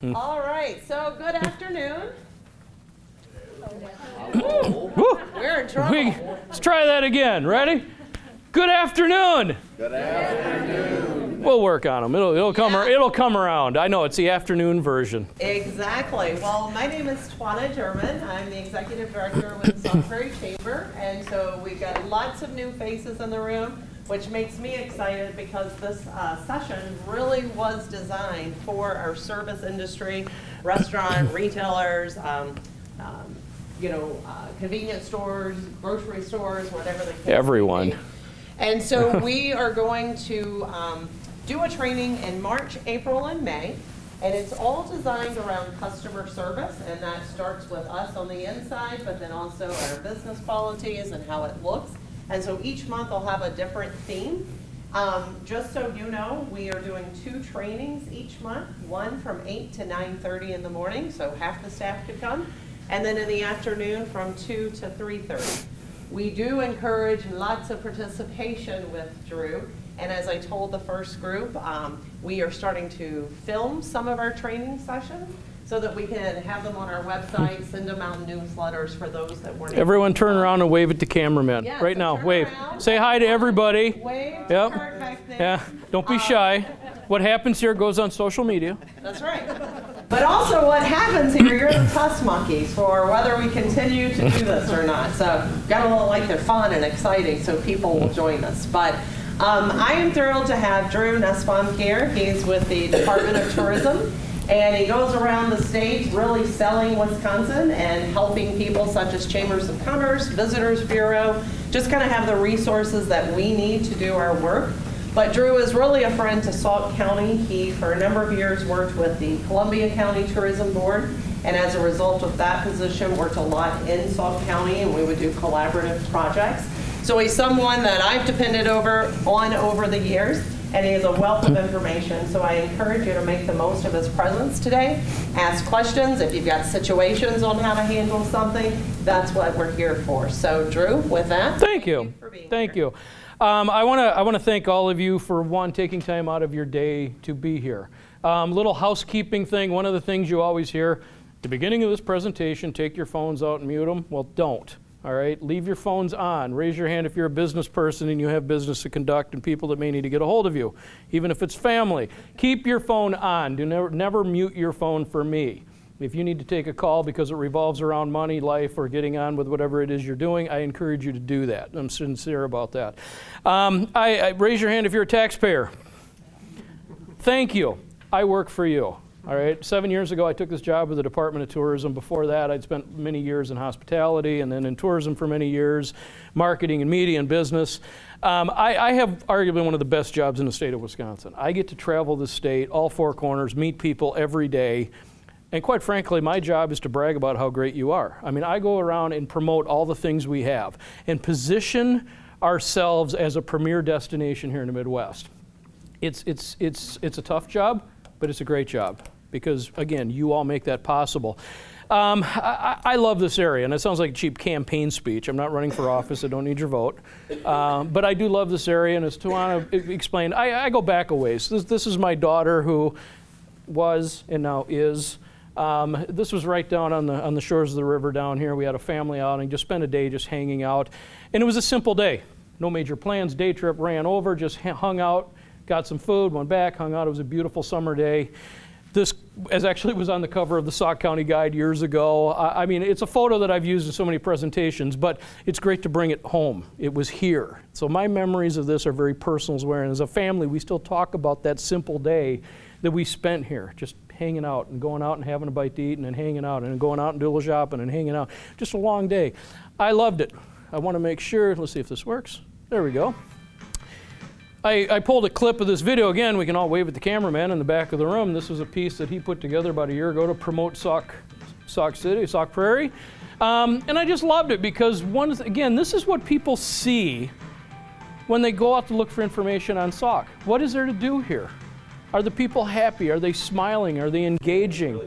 All right, so good afternoon. We're in trouble. Let's try that again. Ready? Good afternoon. Good afternoon. We'll work on them. It'll come around. I know it's the afternoon version. Exactly. Well, my name is Twana German. I'm the executive director with the South Prairie Chamber, and so we've got lots of new faces in the room, which makes me excited because this session really was designed for our service industry, restaurant, retailers, convenience stores, grocery stores, whatever the case may Everyone. be. And so we are going to do a training in March, April, and May, and it's all designed around customer service, and that starts with us on the inside, but then also our business policies and how it looks. And so each month I'll have a different theme. Just so you know, we are doing 2 trainings each month, one from 8 to 9:30 in the morning, so half the staff could come, and then in the afternoon from 2 to 3:30. We do encourage lots of participation with Drew, and as I told the first group, we are starting to film some of our training sessions so that we can have them on our website, send them out in newsletters for those that weren't. Everyone turn around and wave at the cameraman. Yeah, right so now, turn wave. around. Say hi to everybody. Wave to Yep. Kurt back there. Yeah, don't be shy. What happens here goes on social media. That's right. But also what happens here, you're the test monkeys for whether we continue to do this or not. So got to look like they're fun and exciting so people will join us. But I am thrilled to have Drew Nussbaum here. He's with the Department of Tourism, and he goes around the state really selling Wisconsin and helping people such as Chambers of Commerce, Visitors Bureau, just kind of have the resources that we need to do our work. But Drew is really a friend to Sauk County. He, for a number of years, worked with the Columbia County Tourism Board, and as a result of that position, worked a lot in Sauk County, and we would do collaborative projects. So he's someone that I've depended on over the years, and he has a wealth of information. So I encourage you to make the most of his presence today. Ask questions. If you've got situations on how to handle something, that's what we're here for. So Drew, with that, Thank you. for being Thank here. you. I want to thank all of you for, one, taking time out of your day to be here. Little housekeeping thing, one of the things you always hear, at the beginning of this presentation, take your phones out and mute them. Well, don't. All right, leave your phones on. Raise your hand if you're a business person and you have business to conduct and people that may need to get a hold of you, even if it's family. Keep your phone on. Do never mute your phone for me. If you need to take a call because it revolves around money, life, or getting on with whatever it is you're doing, I encourage you to do that. I'm sincere about that. Raise your hand if you're a taxpayer. Thank you. I work for you. All right. 7 years ago, I took this job with the Department of Tourism. Before that, I'd spent many years in hospitality and then in tourism for many years, marketing and media and business. I have arguably one of the best jobs in the state of Wisconsin. I get to travel the state, all 4 corners, meet people every day. And quite frankly, my job is to brag about how great you are. I mean, I go around and promote all the things we have and position ourselves as a premier destination here in the Midwest. It's a tough job, but it's a great job because, again, you all make that possible. I love this area, and it sounds like a cheap campaign speech. I'm not running for office. I don't need your vote. But I do love this area, and as Tawana explained, I go back a ways. This is my daughter who was and now is. This was right down on the shores of the river down here. We had a family outing, just spent a day just hanging out. And it was a simple day. No major plans, day trip, ran over, just hung out, got some food, went back, hung out. It was a beautiful summer day. This actually was on the cover of the Sauk County Guide years ago. I mean, it's a photo that I've used in so many presentations, but it's great to bring it home. It was here. So my memories of this are very personal, and as a family, we still talk about that simple day that we spent here, just hanging out and going out and having a bite to eat and then hanging out and then going out and doing a little shopping and hanging out. Just a long day. I loved it. I want to make sure, let's see if this works. There we go. I pulled a clip of this video. Again, we can all wave at the cameraman in the back of the room. This was a piece that he put together about a year ago to promote Sauk City, Sauk Prairie. And I just loved it because, again, this is what people see when they go out to look for information on Sauk. What is there to do here? Are the people happy? Are they smiling? Are they engaging?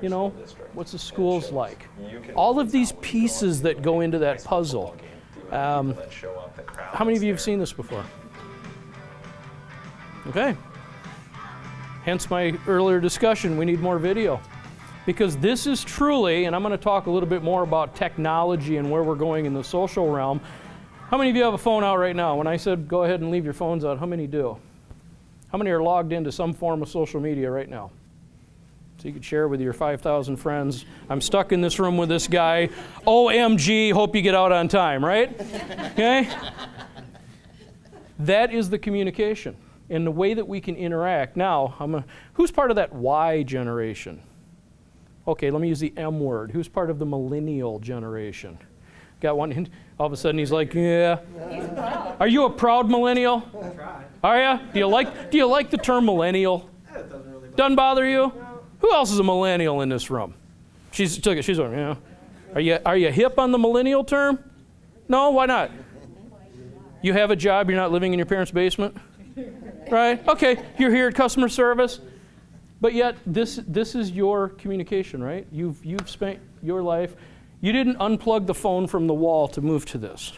You know, what's the schools like? All of these pieces that go into that puzzle. How many of you have seen this before? Okay. Hence my earlier discussion, we need more video. Because this is truly, and I'm going to talk a little bit more about technology and where we're going in the social realm. How many of you have a phone out right now? When I said go ahead and leave your phones out, how many do? How many are logged into some form of social media right now? So you could share with your 5,000 friends. I'm stuck in this room with this guy. OMG, hope you get out on time, right? Okay? That is the communication and the way that we can interact. Now, who's part of that Y generation? Okay, let me use the M word. Who's part of the millennial generation? Got one, all of a sudden he's like, yeah. He's proud. Are you a proud millennial? I try. Are you? Do you like the term millennial? It doesn't really Doesn't bother you? Who else is a millennial in this room? She's going, yeah. Are you hip on the millennial term? No, why not? You have a job, you're not living in your parents' basement? Right? Okay, you're here at customer service. But yet, this is your communication, right? You've spent your life. You didn't unplug the phone from the wall to move to this.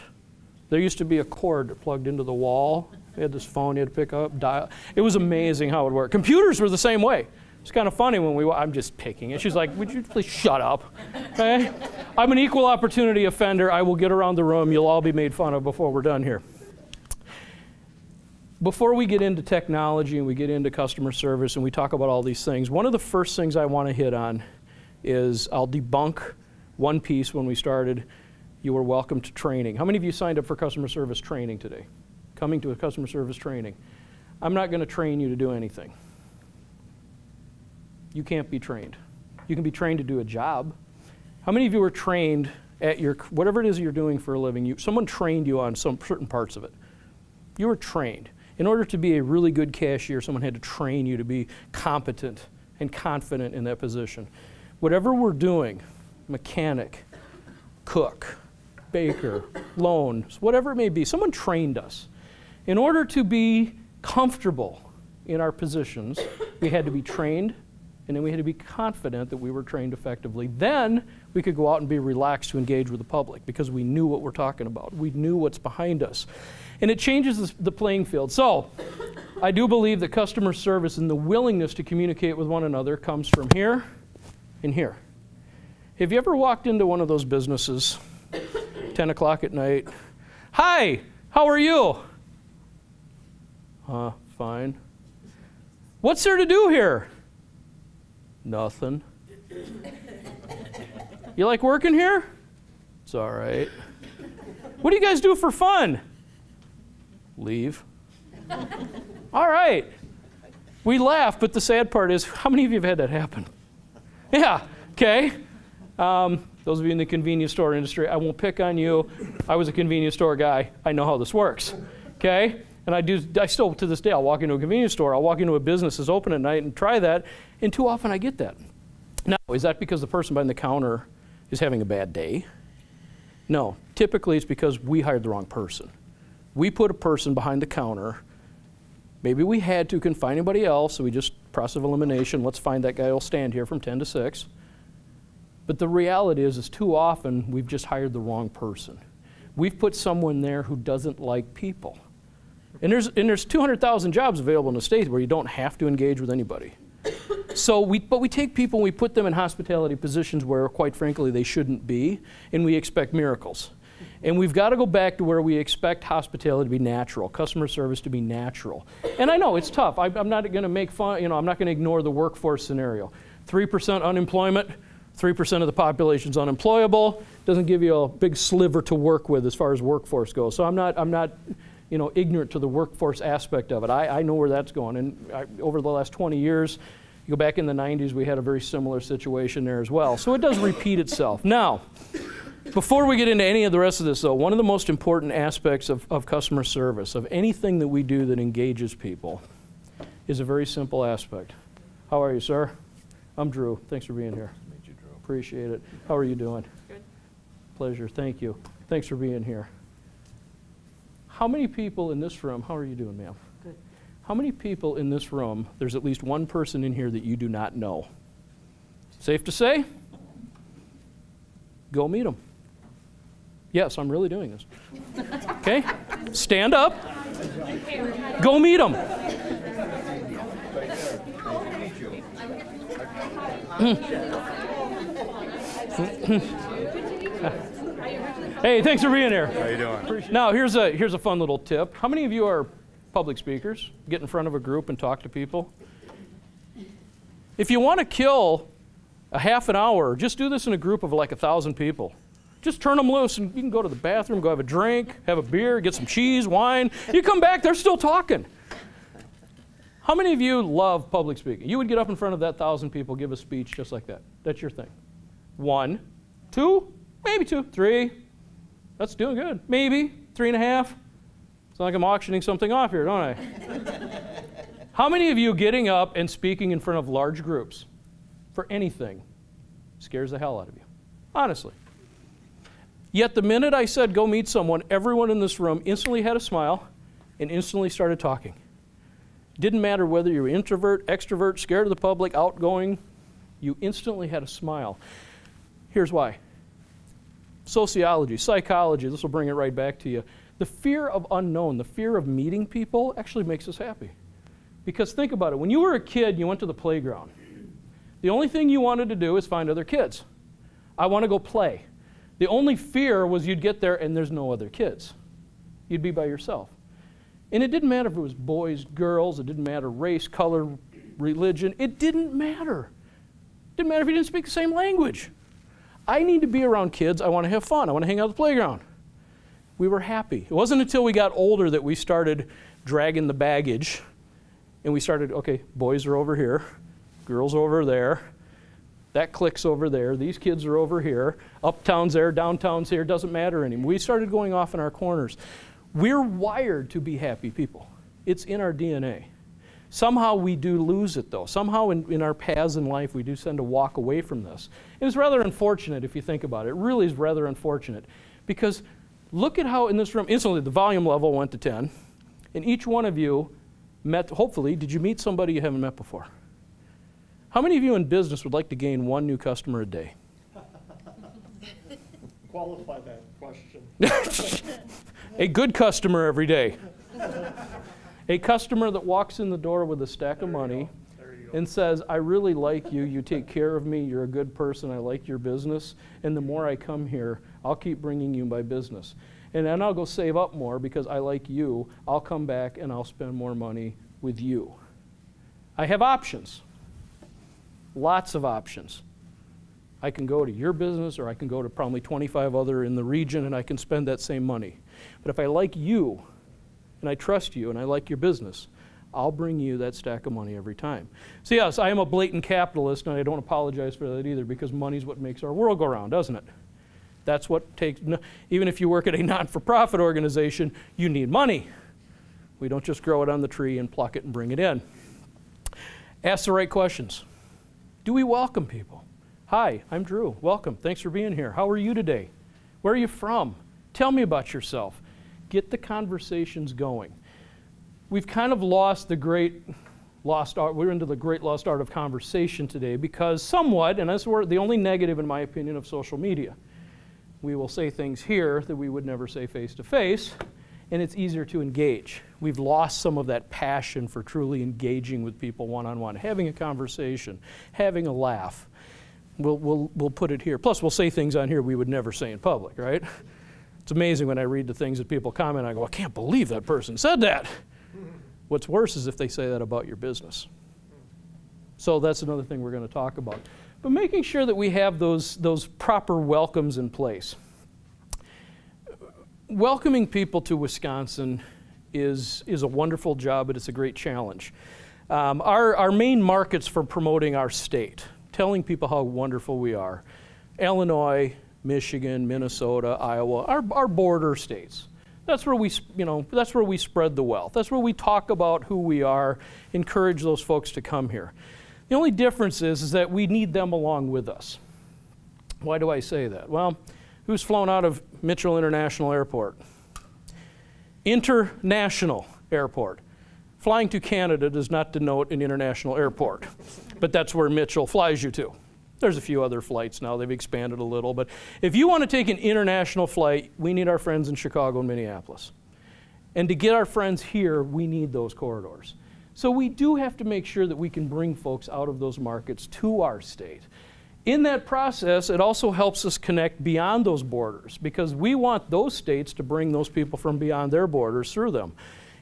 There used to be a cord that plugged into the wall. You had this phone you had to pick up, dial. It was amazing how it worked. Computers were the same way. It's kind of funny when I'm just picking it. She's like, would you please shut up? Okay? I'm an equal opportunity offender. I will get around the room. You'll all be made fun of before we're done here. Before we get into technology and we get into customer service and we talk about all these things, one of the first things I want to hit on is I'll debunk one piece when we started. You were welcome to training. How many of you signed up for customer service training today? Coming to a customer service training. I'm not going to train you to do anything. You can't be trained. You can be trained to do a job. How many of you were trained at your, whatever it is you're doing for a living, someone trained you on some certain parts of it? You were trained. In order to be a really good cashier, someone had to train you to be competent and confident in that position. Whatever we're doing, mechanic, cook, baker, loans, whatever it may be, someone trained us. In order to be comfortable in our positions, we had to be trained, and then we had to be confident that we were trained effectively. Then we could go out and be relaxed to engage with the public because we knew what we're talking about. We knew what's behind us. And it changes the playing field. So I do believe that customer service and the willingness to communicate with one another comes from here and here. Have you ever walked into one of those businesses, 10 o'clock at night? Hi, how are you? Fine. What's there to do here? Nothing. You like working here? It's all right. What do you guys do for fun? Leave. All right. We laugh, but the sad part is, how many of you have had that happen? Yeah, okay. Those of you in the convenience store industry, I won't pick on you. I was a convenience store guy. I know how this works, okay? And I still, to this day, I'll walk into a convenience store, I'll walk into a business that's open at night and try that, and too often I get that. Now, is that because the person behind the counter is having a bad day? No. Typically, it's because we hired the wrong person. We put a person behind the counter. Maybe we had to, couldn't find anybody else, so we just, process of elimination, let's find that guy who'll stand here from 10 to 6. But the reality is too often we've just hired the wrong person. We've put someone there who doesn't like people. And there's 200,000 jobs available in the state where you don't have to engage with anybody. But we take people and we put them in hospitality positions where, quite frankly, they shouldn't be, and we expect miracles. And we've got to go back to where we expect hospitality to be natural, customer service to be natural. And I know it's tough. I'm not going to make fun, I'm not going to ignore the workforce scenario. 3% unemployment, 3% of the population's unemployable. Doesn't give you a big sliver to work with as far as workforce goes. So I'm not ignorant to the workforce aspect of it. I know where that's going. And over the last 20 years, you go back in the 90s, we had a very similar situation there as well. So it does repeat itself. Now, before we get into any of the rest of this, though, one of the most important aspects of customer service, of anything that we do that engages people, is a very simple aspect. How are you, sir? I'm Drew. Thanks for being here. Meet you, Drew. Appreciate it. How are you doing? Good. Pleasure. Thank you. Thanks for being here. How many people in this room, how are you doing, ma'am? Good. How many people in this room, there's at least one person in here that you do not know? Safe to say? Go meet them. Yes, I'm really doing this. Okay? Stand up. Go meet them. Hey, thanks for being here. How you doing? Now, here's a fun little tip. How many of you are public speakers? Get in front of a group and talk to people? If you want to kill a half an hour, just do this in a group of like 1,000 people. Just turn them loose and you can go to the bathroom, go have a drink, have a beer, get some cheese, wine. You come back, they're still talking. How many of you love public speaking? You would get up in front of that 1,000 people, give a speech just like that. That's your thing. 1, 2, maybe 2, 3. That's doing good. Maybe 3.5. It's like I'm auctioning something off here, don't I? How many of you getting up and speaking in front of large groups for anything scares the hell out of you? Honestly. Yet the minute I said go meet someone, everyone in this room instantly had a smile and instantly started talking. Didn't matter whether you were introvert, extrovert, scared of the public, outgoing, you instantly had a smile. Here's why. Sociology, psychology, this will bring it right back to you. The fear of unknown, the fear of meeting people actually makes us happy. Because think about it, when you were a kid, you went to the playground. The only thing you wanted to do is find other kids. I want to go play. The only fear was you'd get there and there's no other kids. You'd be by yourself. And it didn't matter if it was boys, girls, it didn't matter race, color, religion, it didn't matter. It didn't matter if you didn't speak the same language. I need to be around kids, I want to have fun, I want to hang out at the playground. We were happy. It wasn't until we got older that we started dragging the baggage and we started, okay, boys are over here, girls over there, that clique's over there, these kids are over here, uptown's there, downtown's here, doesn't matter anymore. We started going off in our corners. We're wired to be happy people. It's in our DNA. Somehow we do lose it though. Somehow in our paths in life we do tend to walk away from this. And it's rather unfortunate if you think about it. It really is rather unfortunate because look at how in this room, instantly the volume level went to 10 and each one of you met, hopefully, did you meet somebody you haven't met before? How many of you in business would like to gain 1 new customer a day? Qualify that question. A good customer every day. A customer that walks in the door with a stack of money and says, I really like you, you take care of me, you're a good person, I like your business, and the more I come here, I'll keep bringing you my business. And then I'll go save up more because I like you, I'll come back and I'll spend more money with you. I have options. Lots of options. I can go to your business or I can go to probably 25 other in the region and I can spend that same money. But if I like you and I trust you and I like your business, I'll bring you that stack of money every time. So yes, I am a blatant capitalist and I don't apologize for that either because money's what makes our world go round, doesn't it? That's what takes, even if you work at a not-for-profit organization, you need money. We don't just grow it on the tree and pluck it and bring it in. Ask the right questions. Do we welcome people? Hi, I'm Drew. Welcome. Thanks for being here. How are you today? Where are you from? Tell me about yourself. Get the conversations going. We've kind of lost the great lost art. We're into the great lost art of conversation today because somewhat, and that's the only negative in my opinion of social media. We will say things here that we would never say face to face, and it's easier to engage. We've lost some of that passion for truly engaging with people one-on-one, having a conversation, having a laugh. We'll put it here. Plus, we'll say things on here we would never say in public, right? It's amazing when I read the things that people comment, I go, I can't believe that person said that. What's worse is if they say that about your business. So that's another thing we're going to talk about. But making sure that we have those proper welcomes in place. Welcoming people to Wisconsin is a wonderful job, but it's a great challenge. Our main markets for promoting our state, telling people how wonderful we are, Illinois, Michigan, Minnesota, Iowa, our border states. That's where we spread the wealth. That's where we talk about who we are, encourage those folks to come here. The only difference is that we need them along with us. Why do I say that? Well, who's flown out of Mitchell International Airport? International airport. Flying to Canada does not denote an international airport, but that's where Mitchell flies you to. There's a few other flights now, they've expanded a little, but if you want to take an international flight, we need our friends in Chicago and Minneapolis. And to get our friends here, we need those corridors. So we do have to make sure that we can bring folks out of those markets to our state. In that process, it also helps us connect beyond those borders, because we want those states to bring those people from beyond their borders through them.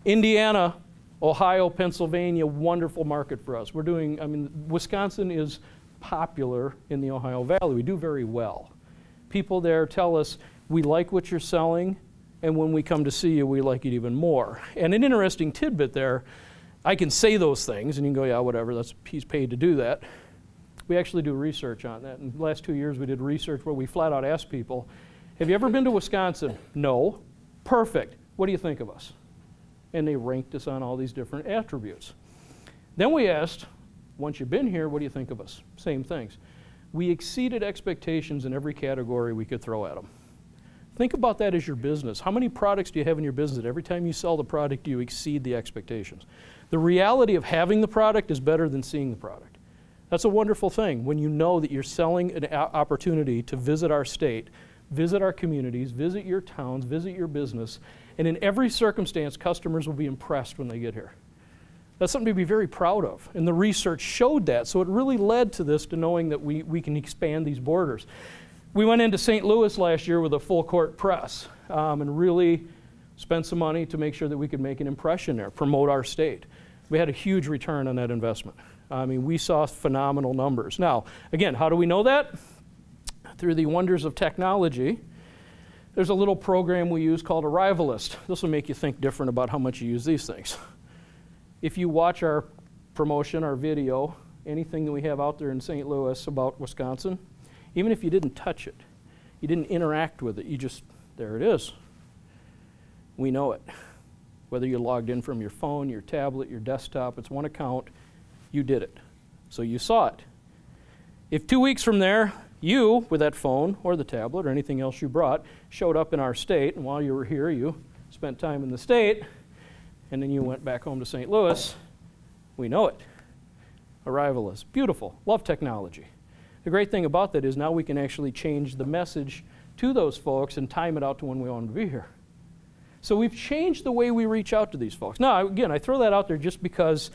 Indiana, Ohio, Pennsylvania, wonderful market for us. We're doing, I mean, Wisconsin is popular in the Ohio Valley. We do very well. People there tell us, we like what you're selling, and when we come to see you, we like it even more. And an interesting tidbit there, I can say those things, and you can go, yeah, whatever, he's paid to do that. We actually do research on that. In the last 2 years, we did research where we flat out asked people, have you ever been to Wisconsin? No. Perfect. What do you think of us? And they ranked us on all these different attributes. Then we asked, once you've been here, what do you think of us? Same things. We exceeded expectations in every category we could throw at them. Think about that as your business. How many products do you have in your business that every time you sell the product, you exceed the expectations? The reality of having the product is better than seeing the product. That's a wonderful thing when you know that you're selling an opportunity to visit our state, visit our communities, visit your towns, visit your business, and in every circumstance, customers will be impressed when they get here. That's something to be very proud of, and the research showed that, so it really led to this, to knowing that we can expand these borders. We went into St. Louis last year with a full court press and really spent some money to make sure that we could make an impression there, promote our state. We had a huge return on that investment. I mean, we saw phenomenal numbers. Now, again, how do we know that? Through the wonders of technology. There's a little program we use called Arrivalist. This will make you think different about how much you use these things. If you watch our promotion, our video, anything that we have out there in St. Louis about Wisconsin, even if you didn't touch it, you didn't interact with it, you just, there it is. We know it. Whether you logged in from your phone, your tablet, your desktop, it's one account, you did it. So you saw it. If 2 weeks from there, you, with that phone or the tablet or anything else you brought, showed up in our state, and while you were here, you spent time in the state, and then you went back home to St. Louis, we know it. Arrivalist. Beautiful. Love technology. The great thing about that is now we can actually change the message to those folks and time it out to when we want them to be here. So we've changed the way we reach out to these folks. Now, again, I throw that out there just because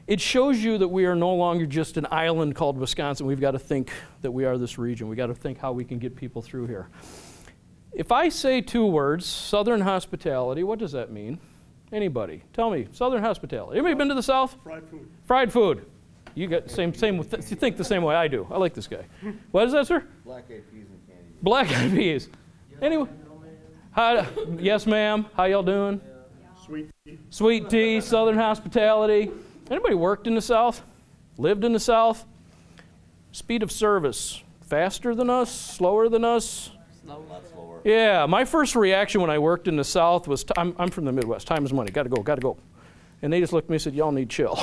it shows you that we are no longer just an island called Wisconsin. We've got to think that we are this region. We've got to think how we can get people through here. If I say 2 words, Southern hospitality, what does that mean? Anybody? Tell me, Southern hospitality. Anybody been to the South? Fried food. Fried food. You got you think the same way I do. I like this guy. What is that, sir? Black-eyed peas and candy. Black-eyed peas. Anyway. Hi, yes, ma'am. How y'all doing? Sweet tea. Sweet tea, Southern hospitality. Anybody worked in the South? Lived in the South? Speed of service. Faster than us? Slower than us? No, not slower. Yeah, my first reaction when I worked in the South was, I'm from the Midwest. Time is money. Got to go, got to go. And they just looked at me and said, y'all need chill.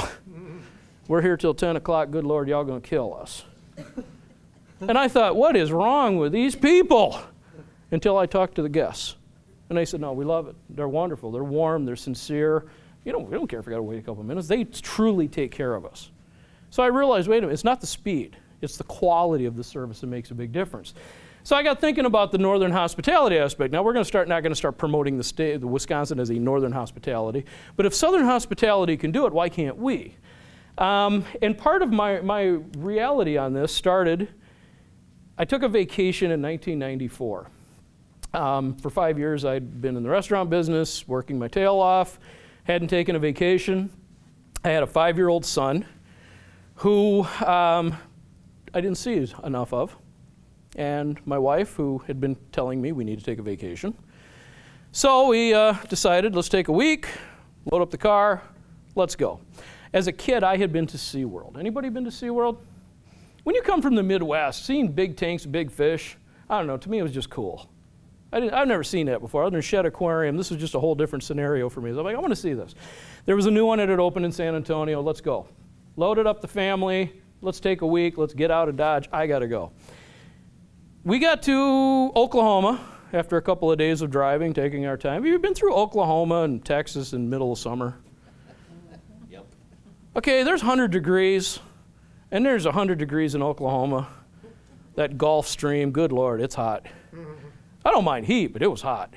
We're here till 10 o'clock. Good Lord, y'all going to kill us. And I thought, what is wrong with these people? Until I talked to the guests. And they said, no, we love it. They're wonderful. They're warm. They're sincere. We don't care if we got to wait a couple of minutes. They truly take care of us. So I realized, wait a minute, it's not the speed. It's the quality of the service that makes a big difference. So I got thinking about the northern hospitality aspect. Now we're not going to start promoting the Wisconsin as a northern hospitality. But if southern hospitality can do it, why can't we? And part of my reality on this started, I took a vacation in 1994. For 5 years, I'd been in the restaurant business, working my tail off, hadn't taken a vacation. I had a 5-year-old son who I didn't see enough of, and my wife, who had been telling me we need to take a vacation. So we decided, let's take a week, load up the car, let's go. As a kid, I had been to SeaWorld. Anybody been to SeaWorld? When you come from the Midwest, seeing big tanks, big fish, I don't know, to me it was just cool. I've never seen that before. Other than Shed Aquarium, this was just a whole different scenario for me. So I'm like, I want to see this. There was a new one that had opened in San Antonio. Let's go. Loaded up the family. Let's take a week. Let's get out of Dodge. I got to go. We got to Oklahoma after a couple of days of driving, taking our time. Have you been through Oklahoma and Texas in the middle of summer? Yep. Okay, there's 100 degrees, and there's 100 degrees in Oklahoma. That Gulf Stream, good Lord, it's hot. I don't mind heat, but it was hot.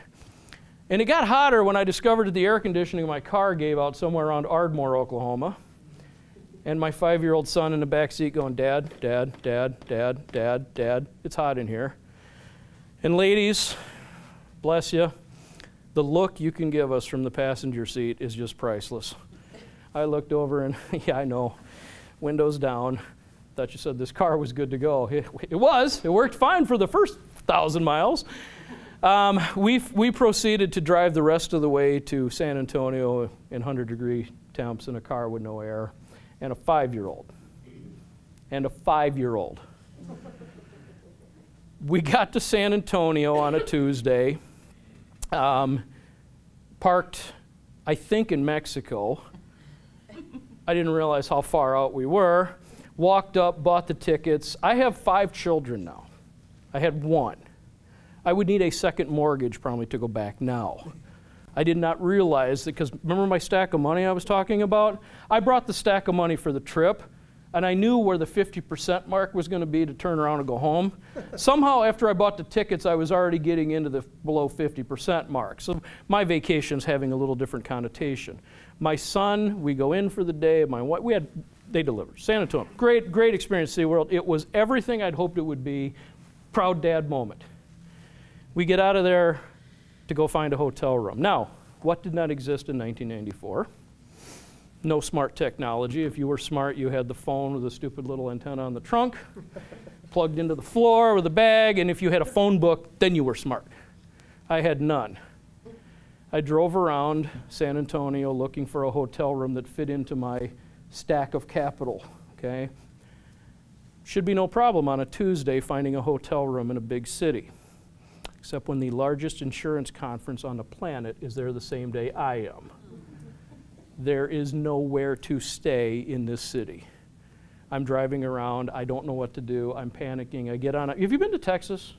And it got hotter when I discovered that the air conditioning in my car gave out somewhere around Ardmore, Oklahoma. And my 5-year-old son in the back seat going, Dad, Dad, Dad, Dad, Dad, Dad, it's hot in here. And ladies, bless you, the look you can give us from the passenger seat is just priceless. I looked over and, yeah, I know, windows down. Thought you said this car was good to go. It was. It worked fine for the first 1,000 miles. We proceeded to drive the rest of the way to San Antonio in 100-degree temps in a car with no air. And a 5-year-old. And a 5-year-old. We got to San Antonio on a Tuesday, parked, I think, in Mexico. I didn't realize how far out we were. Walked up, bought the tickets. I have 5 children now. I had 1. I would need a second mortgage probably to go back now. I did not realize that, because remember my stack of money I was talking about? I brought the stack of money for the trip, and I knew where the 50% mark was going to be to turn around and go home. Somehow, after I bought the tickets, I was already getting into the below 50% mark. So my vacation's having a little different connotation. My son, we go in for the day. My wife, they delivered. San Antonio, great experience, SeaWorld. It was everything I'd hoped it would be. Proud dad moment. We get out of there to go find a hotel room. Now, what did not exist in 1994? No smart technology. If you were smart, you had the phone with a stupid little antenna on the trunk, plugged into the floor with a bag, and if you had a phone book, then you were smart. I had none. I drove around San Antonio looking for a hotel room that fit into my stack of capital, okay? Should be no problem on a Tuesday finding a hotel room in a big city. Except when the largest insurance conference on the planet is there the same day I am. There is nowhere to stay in this city. I'm driving around, I don't know what to do, I'm panicking, I get on have you been to Texas?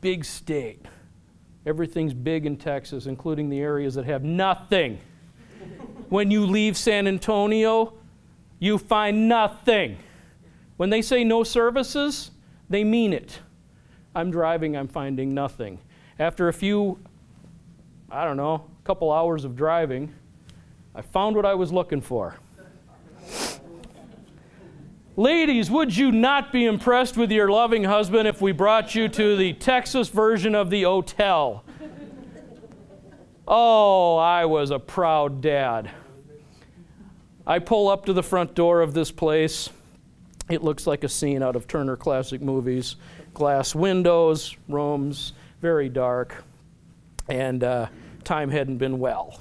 Big state. Everything's big in Texas, including the areas that have nothing. When you leave San Antonio, you find nothing. When they say no services, they mean it. I'm driving, I'm finding nothing. After a few, I don't know, couple hours of driving, I found what I was looking for. Ladies, would you not be impressed with your loving husband if we brought you to the Texas version of the hotel? Oh, I was a proud dad. I pull up to the front door of this place. It looks like a scene out of Turner Classic Movies. Glass windows, rooms, very dark, and time hadn't been well.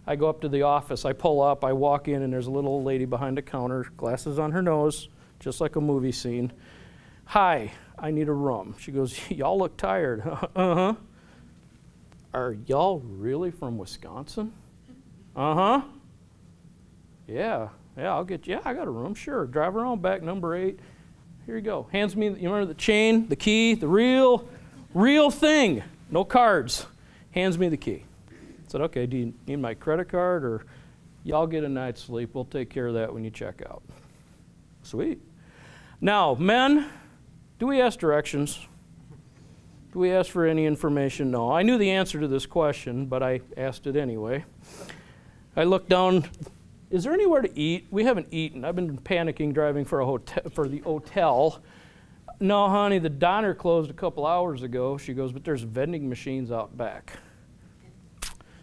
I go up to the office, I pull up, I walk in, and there's a little old lady behind the counter, glasses on her nose, just like a movie scene. Hi, I need a room. She goes, y'all look tired. Uh-huh. Are y'all really from Wisconsin? Uh-huh. Yeah, I'll get you. Yeah, I got a room, sure. Drive around back, number 8. Here you go. Hands me, you remember the chain, the key, the real thing. No cards. Hands me the key. I said, okay, do you need my credit card, or y'all get a night's sleep? We'll take care of that when you check out. Sweet. Now, men, do we ask directions? Do we ask for any information? No. I knew the answer to this question, but I asked it anyway. I looked down. Is there anywhere to eat? We haven't eaten. I've been panicking driving for the hotel. No, honey, the diner closed a couple hours ago. She goes, but there's vending machines out back.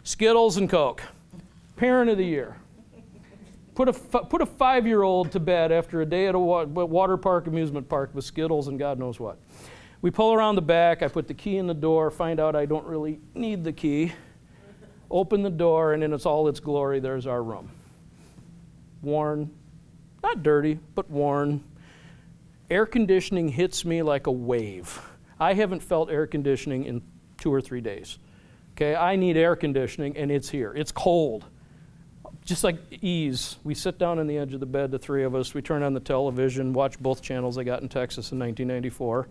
Skittles and Coke. Parent of the year. Put a 5-year-old to bed after a day at a water park, amusement park with Skittles and God knows what. We pull around the back. I put the key in the door, find out I don't really need the key. Open the door, and in all its glory, there's our room. Worn, not dirty, but worn. Air conditioning hits me like a wave. I haven't felt air conditioning in 2 or 3 days. Okay, I need air conditioning, and it's here. It's cold. Just like ease. We sit down on the edge of the bed, the 3 of us. We turn on the television, watch both channels I got in Texas in 1994.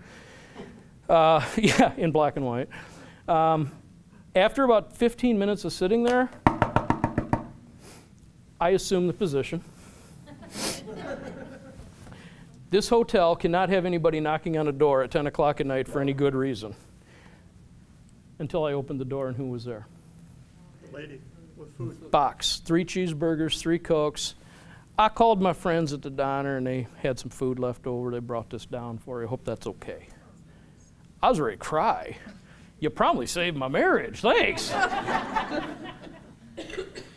Yeah, in black and white. After about 15 minutes of sitting there, I assume the position. This hotel cannot have anybody knocking on a door at 10 o'clock at night for any good reason. until I opened the door, and who was there? The lady with food. Box, 3 cheeseburgers, 3 Cokes. I called my friends at the diner, and they had some food left over. They brought this down for you. Hope that's okay. I was ready to cry. You probably saved my marriage. Thanks.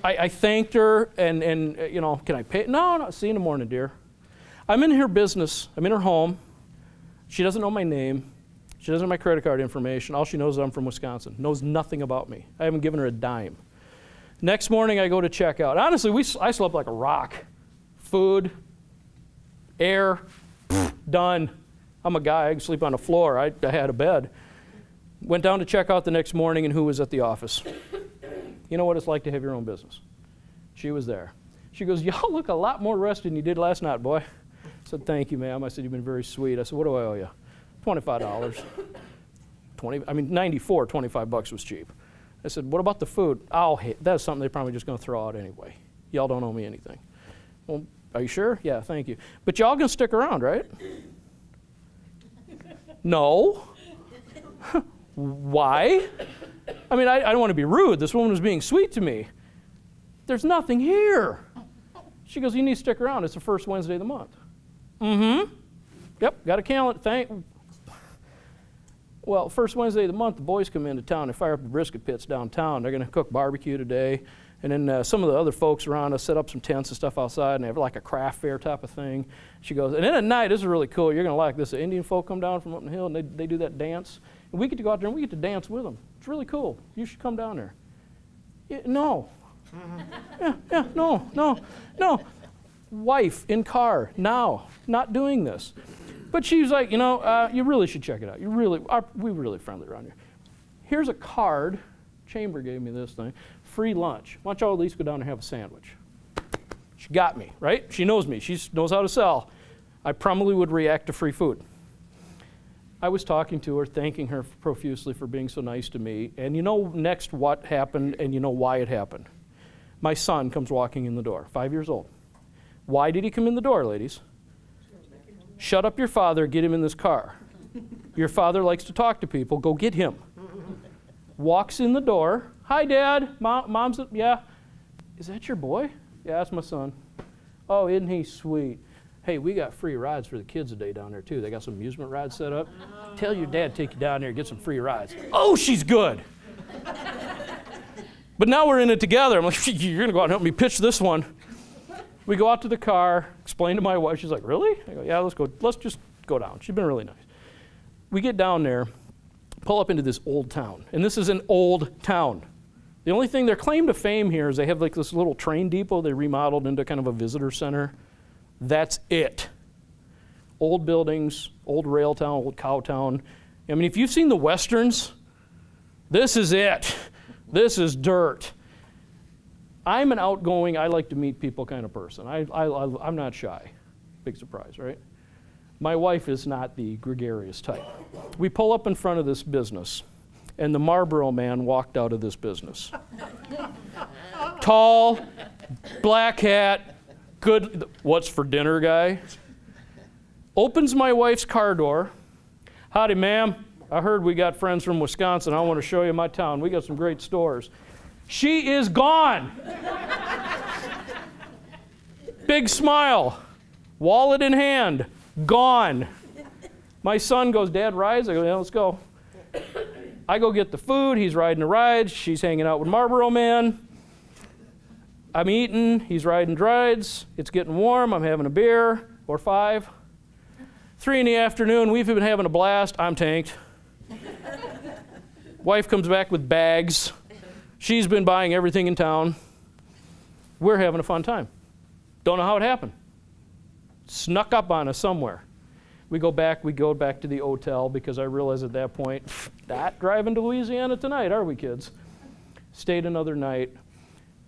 I thanked her, and you know, can I pay? No, see you in the morning, dear. I'm in her business. I'm in her home. She doesn't know my name. She doesn't have my credit card information. All she knows is I'm from Wisconsin. Knows nothing about me. I haven't given her a dime. Next morning, I go to check out. Honestly, I slept like a rock. Food, air, done. I'm a guy. I can sleep on the floor. I had a bed. Went down to check out the next morning, and who was at the office? You know what it's like to have your own business. She was there. She goes, y'all look a lot more rested than you did last night, boy. I said, thank you, ma'am. I said, you've been very sweet. I said, what do I owe you? $25. 94, 25 bucks was cheap. I said, what about the food? Oh, hey, that's something they're probably just going to throw out anyway. Y'all don't owe me anything. Well, are you sure? Yeah, thank you. But y'all going to stick around, right? No. Why? I mean, I don't want to be rude. This woman was being sweet to me. There's nothing here. She goes, you need to stick around. It's the first Wednesday of the month. Mm-hmm. Yep, got a calendar. Well, first Wednesday of the month, the boys come into town. They fire up the brisket pits downtown. They're going to cook barbecue today. And then some of the other folks around us set up some tents and stuff outside, and they have like a craft fair type of thing. She goes, and then at night, this is really cool. You're going to like this. The Indian folk come down from up the hill, and they do that dance. And we get to go out there, and we get to dance with them. It's really cool. You should come down there. Yeah, no. No. Wife in car, now, not doing this. But she was like, you know, you really should check it out. We're really friendly around here. Here's a card. Chamber gave me this thing. Free lunch. Why don't y'all at least go down and have a sandwich? She got me, right? She knows me. She knows how to sell. I probably would react to free food. I was talking to her, thanking her profusely for being so nice to me. And you know next what happened, and you know why it happened. My son comes walking in the door, 5 years old. Why did he come in the door, ladies? Shut up your father, get him in this car. Your father likes to talk to people, go get him. Walks in the door. Hi, Dad. Mom's, yeah. Is that your boy? Yeah, that's my son. Oh, isn't he sweet? Hey, we got free rides for the kids today down there, too. They got some amusement rides set up. Tell your dad to take you down there and get some free rides. Oh, she's good. But now we're in it together. I'm like, you're going to go out and help me pitch this one. We go out to the car, explain to my wife. She's like, really? I go, yeah, let's go. Let's just go down. She's been really nice. We get down there, pull up into this old town. And this is an old town. The only thing, their claim to fame here is they have like this little train depot they remodeled into kind of a visitor center. That's it. Old buildings, old rail town, old cow town. I mean, if you've seen the Westerns, this is it. This is dirt. I'm an outgoing, I like to meet people kind of person. I'm not shy. Big surprise, right? My wife is not the gregarious type. We pull up in front of this business, and the Marlboro man walked out of this business. Tall, black hat, good, what's for dinner guy. Opens my wife's car door. Howdy, ma'am. I heard we got friends from Wisconsin. I want to show you my town. We got some great stores. She is gone. Big smile. Wallet in hand. Gone. My son goes, Dad, rides? I go, yeah, let's go. I go get the food. He's riding the rides. She's hanging out with Marlboro Man. I'm eating. He's riding rides. It's getting warm. I'm having a beer or 5. 3 in the afternoon. We've been having a blast. I'm tanked. Wife comes back with bags. She's been buying everything in town. We're having a fun time. Don't know how it happened. Snuck up on us somewhere. We go back to the hotel because I realized at that point, not driving to Louisiana tonight, are we, kids? Stayed another night.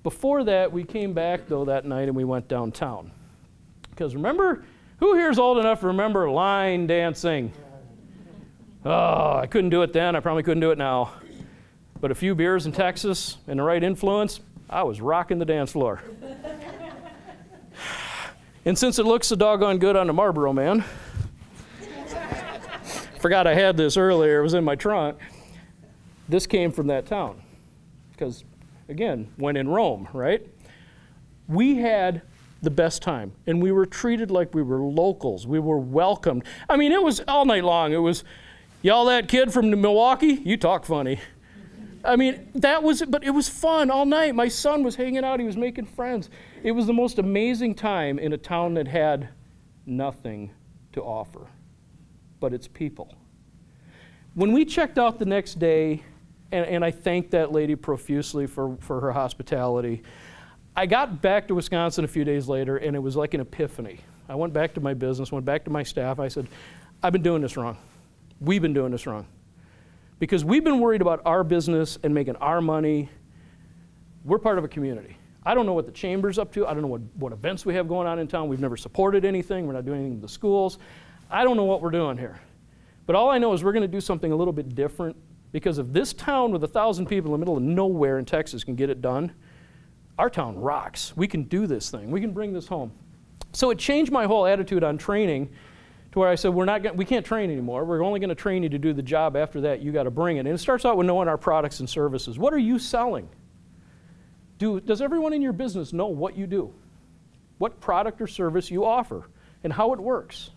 Before that, we came back, though, that night, and we went downtown. Because remember, who here is old enough to remember line dancing? Oh, I couldn't do it then. I probably couldn't do it now. But a few beers in Texas and the right influence, I was rocking the dance floor. And since it looks so doggone good on the Marlboro Man, forgot I had this earlier, it was in my trunk. This came from that town. Because, again, when in Rome, right? We had the best time, and we were treated like we were locals. We were welcomed. I mean, it was all night long. It was, y'all that kid from Milwaukee? You talk funny. I mean, but it was fun all night. My son was hanging out. He was making friends. It was the most amazing time in a town that had nothing to offer but its people. When we checked out the next day, and I thanked that lady profusely for her hospitality, I got back to Wisconsin a few days later, and it was like an epiphany. I went back to my business, went back to my staff. I said, I've been doing this wrong. We've been doing this wrong. Because we've been worried about our business and making our money. We're part of a community. I don't know what the chamber's up to. I don't know what events we have going on in town. We've never supported anything. We're not doing anything with the schools. I don't know what we're doing here. But all I know is we're going to do something a little bit different, because if this town with 1,000 people in the middle of nowhere in Texas can get it done, our town rocks. We can do this thing. We can bring this home. So it changed my whole attitude on training to where I said, we can't train anymore. We're only going to train you to do the job. After that, you got to bring it. And it starts out with knowing our products and services. What are you selling? Does everyone in your business know what you do? What product or service you offer and how it works?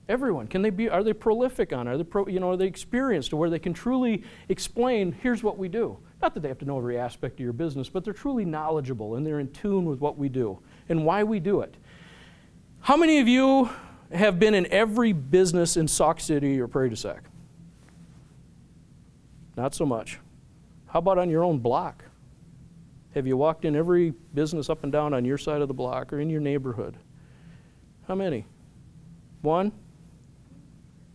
Everyone. Are they prolific on it? Are they experienced to where they can truly explain, here's what we do? Not that they have to know every aspect of your business, but they're truly knowledgeable and they're in tune with what we do and why we do it. How many of you have been in every business in Sauk City or Prairie du Sac? Not so much. How about on your own block? Have you walked in every business up and down on your side of the block or in your neighborhood? How many? One?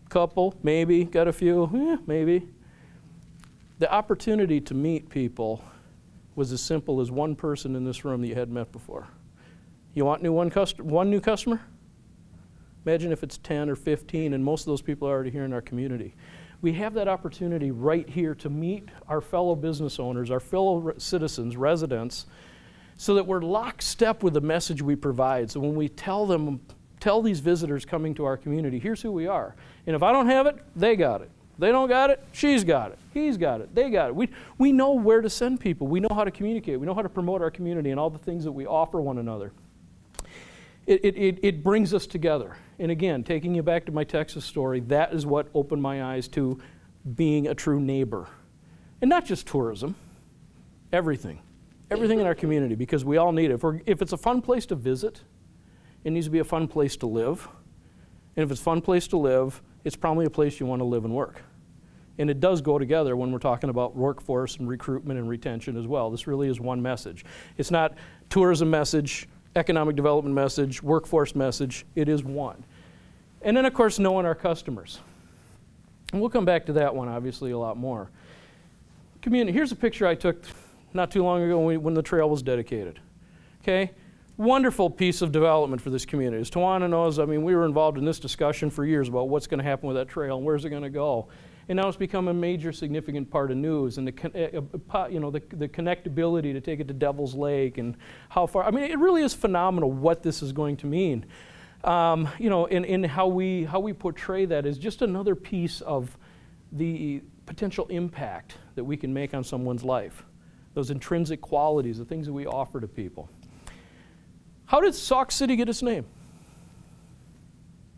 Couple? Maybe? Got a few? Maybe. The opportunity to meet people was as simple as one person in this room that you hadn't met before. You want one new customer? Imagine if it's 10 or 15, and most of those people are already here in our community. We have that opportunity right here to meet our fellow business owners, our fellow citizens, residents, so that we're lockstep with the message we provide. So when we tell these visitors coming to our community, here's who we are. And if I don't have it, they got it. They don't got it, she's got it, he's got it, they got it. We know where to send people. We know how to communicate. We know how to promote our community and all the things that we offer one another. It brings us together. And again, taking you back to my Texas story, that is what opened my eyes to being a true neighbor. And not just tourism, everything. Everything in our community, because we all need it. If it's a fun place to visit, it needs to be a fun place to live. And if it's a fun place to live, it's probably a place you want to live and work. And it does go together when we're talking about workforce and recruitment and retention as well. This really is one message. It's not tourism message, economic development message, workforce message. It is one. And then, of course, knowing our customers. And we'll come back to that one, obviously, a lot more. Community. Here's a picture I took not too long ago when the trail was dedicated. Okay? Wonderful piece of development for this community. As Tawana knows, I mean, we were involved in this discussion for years about what's going to happen with that trail and where's it going to go. And now it's become a major significant part of news, and the connectability to take it to Devil's Lake and how far. I mean, it really is phenomenal what this is going to mean. In how we portray that is just another piece of the potential impact that we can make on someone's life. Those intrinsic qualities, the things that we offer to people. How did Sauk City get its name?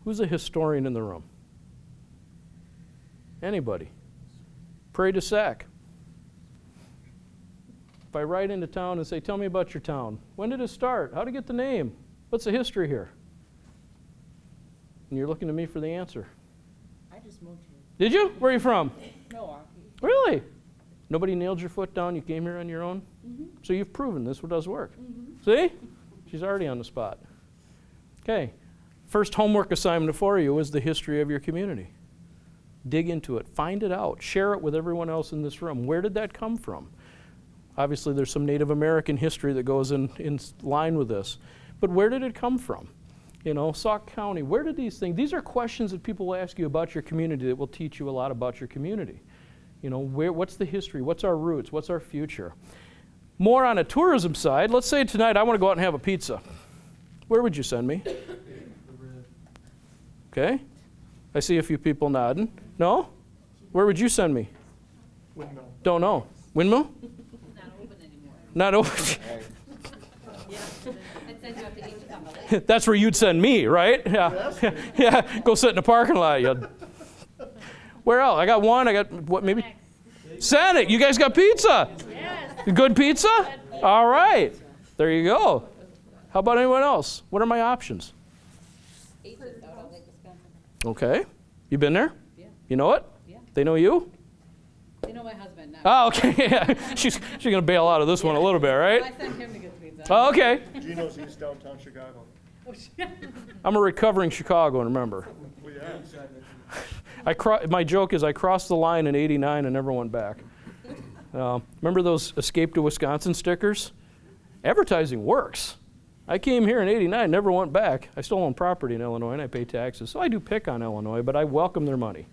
Who's a historian in the room? Anybody? Prairie du Sac. If I write into town and say, tell me about your town. When did it start? How did it get the name? What's the history here? And you're looking to me for the answer. I just moved here. Did you? Where are you from? Milwaukee. Really? Nobody nailed your foot down? You came here on your own? Mm-hmm. So you've proven this does work. Mm-hmm. See? She's already on the spot. Okay. First homework assignment for you is the history of your community. Dig into it. Find it out. Share it with everyone else in this room. Where did that come from? Obviously, there's some Native American history that goes in line with this. But where did it come from? You know, Sauk County, where did these things, these are questions that people will ask you about your community that will teach you a lot about your community. You know, what's the history? What's our roots? What's our future? More on a tourism side, let's say tonight I want to go out and have a pizza. Where would you send me? Okay. I see a few people nodding. No? Where would you send me? Windmill. Don't know. Windmill? Not open anymore. Not open. I'd send you up to each company. That's where you'd send me, right? Yeah. Yeah. Go sit in the parking lot. Where else? I got one. I got, what, maybe? Senate. You guys got pizza? Yes. Good pizza? All right. There you go. How about anyone else? What are my options? H's out of Lake Wisconsin. Okay. You been there? Yeah. You know it? Yeah. They know you? They know my husband now. Oh, okay. Yeah. She's going to bail out of this one a little bit, right? I sent him to get pizza. Oh, okay. Gino's East downtown Chicago. I'm a recovering Chicagoan, remember. Well, yeah. My joke is I crossed the line in '89 and never went back. Remember those Escape to Wisconsin stickers? Advertising works. I came here in '89, never went back. I still own property in Illinois and I pay taxes, so I do pick on Illinois, but I welcome their money.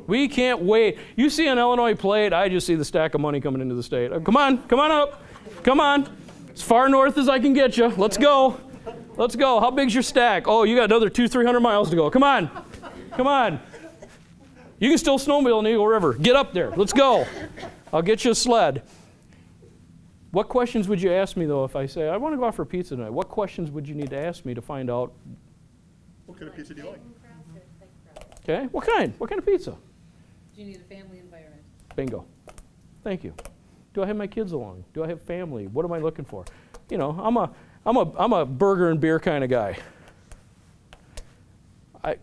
We can't wait. You see an Illinois plate, I just see the stack of money coming into the state. Come on up. Come on. As far north as I can get you. Let's go. Let's go. How big's your stack? Oh, you got another 200-300 miles to go. Come on. Come on. You can still snowmobile in the Eagle River. Get up there. Let's go. I'll get you a sled. What questions would you ask me, though, if I say, I want to go out for pizza tonight? What questions would you need to ask me to find out? What kind of pizza do you like? Okay. What kind? What kind of pizza? Do you need a family environment? Bingo. Thank you. Do I have my kids along? Do I have family? What am I looking for? You know, I'm a burger and beer kind of guy.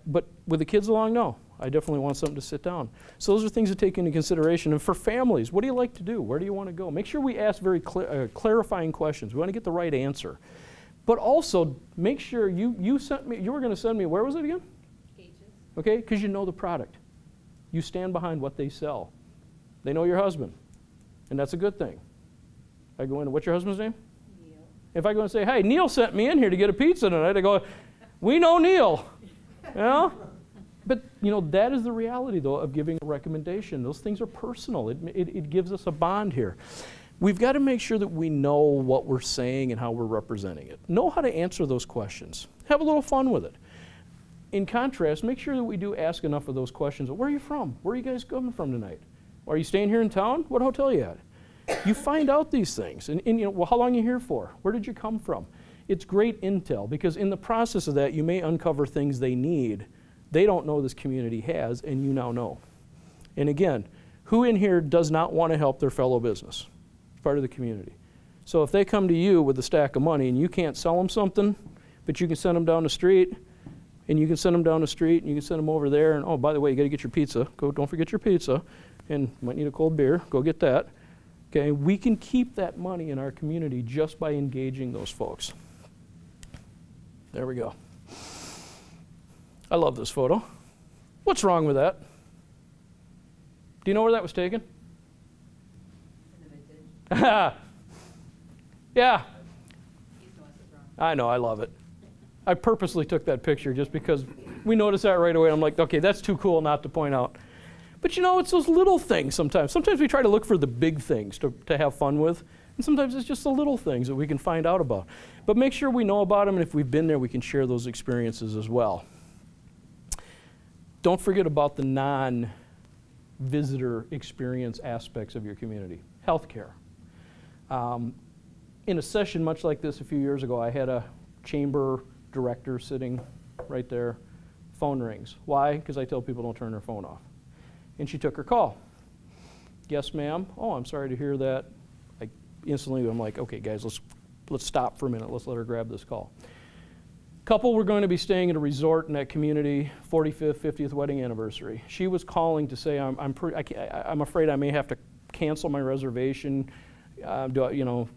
But with the kids along, no. I definitely want something to sit down. So those are things to take into consideration. And for families, what do you like to do? Where do you want to go? Make sure we ask very clarifying questions. We want to get the right answer. But also, make sure you were going to send me, where was it again? H's. Okay, because you know the product. You stand behind what they sell. They know your husband, and that's a good thing. I go in, what's your husband's name? Neil. If I go and say, hey, Neil sent me in here to get a pizza tonight, I go, we know Neil. You know? But, you know, that is the reality, though, of giving a recommendation. Those things are personal. It gives us a bond here. We've got to make sure that we know what we're saying and how we're representing it. Know how to answer those questions. Have a little fun with it. In contrast, make sure that we do ask enough of those questions. Where are you from? Where are you guys coming from tonight? Are you staying here in town? What hotel are you at? You find out these things. And you know, well, how long are you here for? Where did you come from? It's great intel, because in the process of that, you may uncover things they need they don't know this community has, and you now know. And again, who in here does not want to help their fellow business? It's part of the community. So if they come to you with a stack of money and you can't sell them something, but you can send them down the street, and you can send them down the street, and you can send them over there, and oh, by the way, you got to get your pizza. Don't forget your pizza, and you might need a cold beer. Go get that. Okay, we can keep that money in our community just by engaging those folks. There we go. I love this photo. What's wrong with that? Do you know where that was taken? Yeah. I know, I love it. I purposely took that picture just because we noticed that right away. I'm like, okay, that's too cool not to point out. But you know, it's those little things sometimes. Sometimes we try to look for the big things to have fun with, and sometimes it's just the little things that we can find out about. But make sure we know about them, and if we've been there, we can share those experiences as well. Don't forget about the non-visitor experience aspects of your community. Healthcare. In a session much like this a few years ago, I had a chamber director sitting right there. Phone rings. Why? Because I tell people don't turn their phone off. And she took her call. Yes, ma'am. Oh, I'm sorry to hear that. Instantly, I'm like, okay, guys, let's stop for a minute. Let's let her grab this call. Couple were going to be staying at a resort in that community, 45th, 50th wedding anniversary. She was calling to say, I'm afraid I may have to cancel my reservation. The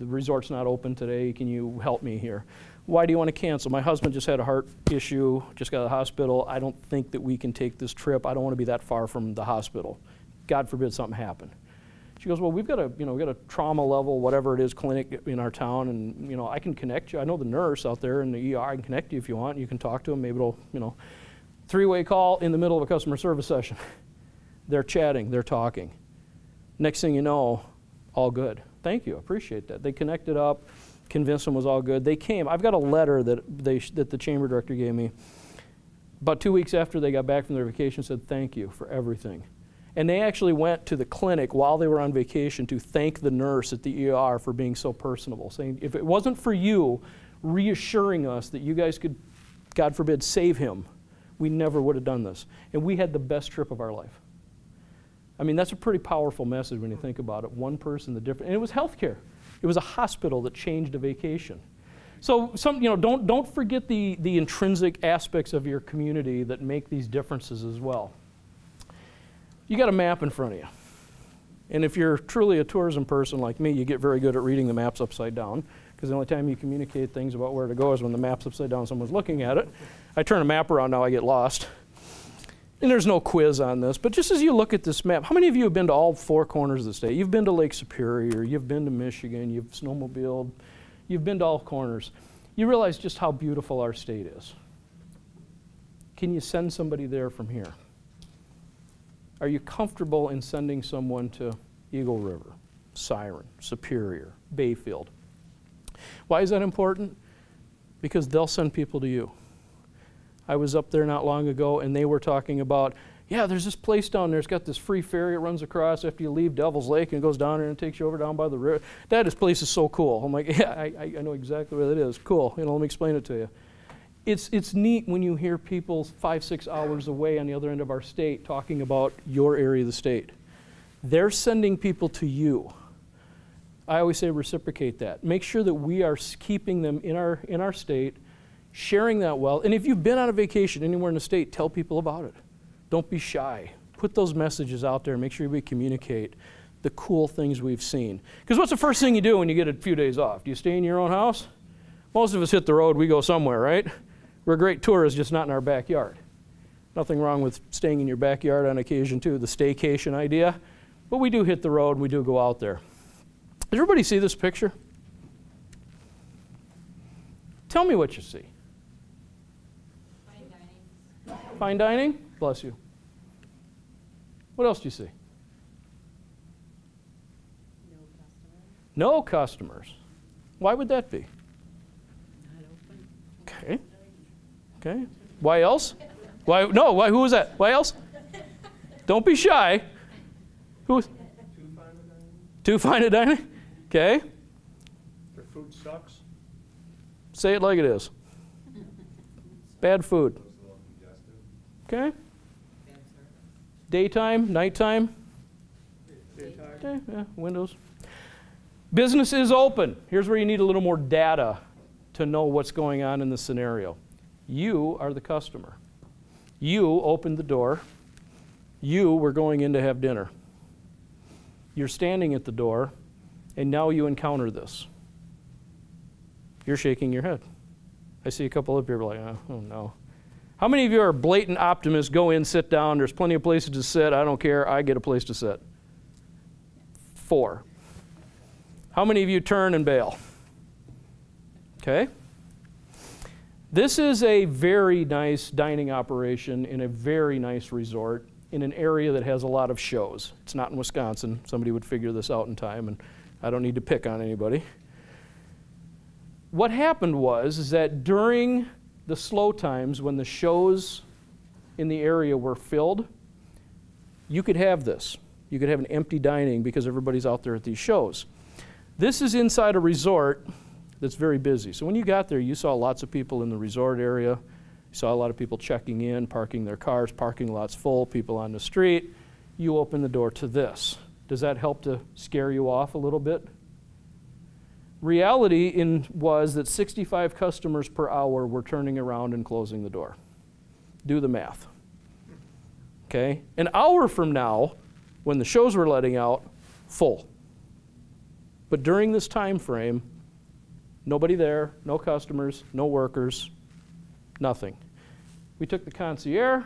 resort's not open today. Can you help me here? Why do you want to cancel? My husband just had a heart issue, just got out of the hospital. I don't think that we can take this trip. I don't want to be that far from the hospital. God forbid something happen. She goes, well, we've got a trauma level, whatever it is, clinic in our town, and I can connect you. I know the nurse out there in the ER. I can connect you if you want. You can talk to him. Maybe it'll, three-way call in the middle of a customer service session. They're chatting. They're talking. Next thing you know, all good. Thank you. Appreciate that. They connected up, convinced them it was all good. They came. I've got a letter that the chamber director gave me. About 2 weeks after they got back from their vacation, said thank you for everything. And they actually went to the clinic while they were on vacation to thank the nurse at the ER for being so personable, saying if it wasn't for you reassuring us that you guys could, God forbid, save him, we never would have done this. And we had the best trip of our life. I mean, that's a pretty powerful message when you think about it. One person, the different, and it was healthcare. It was a hospital that changed a vacation. So don't forget the intrinsic aspects of your community that make these differences as well. You got a map in front of you. And if you're truly a tourism person like me, you get very good at reading the maps upside down, because the only time you communicate things about where to go is when the map's upside down and someone's looking at it. I turn a map around now, I get lost. And there's no quiz on this, but just as you look at this map, how many of you have been to all four corners of the state? You've been to Lake Superior, you've been to Michigan, you've snowmobiled, you've been to all corners. You realize just how beautiful our state is. Can you send somebody there from here? Are you comfortable in sending someone to Eagle River, Siren, Superior, Bayfield? Why is that important? Because they'll send people to you. I was up there not long ago and they were talking about, yeah, there's this place down there, it's got this free ferry, it runs across after you leave Devil's Lake and it goes down there and takes you over down by the river. This place is so cool. I'm like, yeah, I know exactly what it is. Cool, let me explain it to you. It's neat when you hear people 5-6 hours away on the other end of our state talking about your area of the state. They're sending people to you. I always say reciprocate that. Make sure that we are keeping them in our state, sharing that well. And if you've been on a vacation anywhere in the state, tell people about it. Don't be shy. Put those messages out there. Make sure we communicate the cool things we've seen. Because what's the first thing you do when you get a few days off? Do you stay in your own house? Most of us hit the road, we go somewhere, right? We're great tourists, just not in our backyard. Nothing wrong with staying in your backyard on occasion too, the staycation idea. But we do hit the road, we do go out there. Does everybody see this picture? Tell me what you see. Fine dining. Fine dining? Bless you. What else do you see? No customers. No customers. Why would that be? Not open. Okay. Okay. Why else? Why? No. Why? Who was that? Why else? Don't be shy. Who was? Too fine a dining. Okay. Their food sucks. Say it like it is. Bad food. Okay. Daytime, nighttime. Daytime. Okay. Yeah. Windows. Business is open. Here's where you need a little more data to know what's going on in the scenario. You are the customer. You opened the door. You were going in to have dinner. You're standing at the door, and now you encounter this. You're shaking your head. I see a couple of people like, oh no. How many of you are blatant optimists? Go in, sit down, there's plenty of places to sit, I don't care, I get a place to sit. 4. How many of you turn and bail? Okay. This is a very nice dining operation in a very nice resort in an area that has a lot of shows. It's not in Wisconsin. Somebody would figure this out in time, and I don't need to pick on anybody. What happened was that during the slow times when the shows in the area were filled, you could have this. You could have an empty dining because everybody's out there at these shows. This is inside a resort that's very busy. So when you got there, you saw lots of people in the resort area. You saw a lot of people checking in, parking their cars, parking lots full, people on the street. You open the door to this. Does that help to scare you off a little bit? Reality was that 65 customers per hour were turning around and closing the door. Do the math. Okay? An hour from now, when the shows were letting out, full. But during this time frame, nobody there, no customers, no workers, nothing. We took the concierge,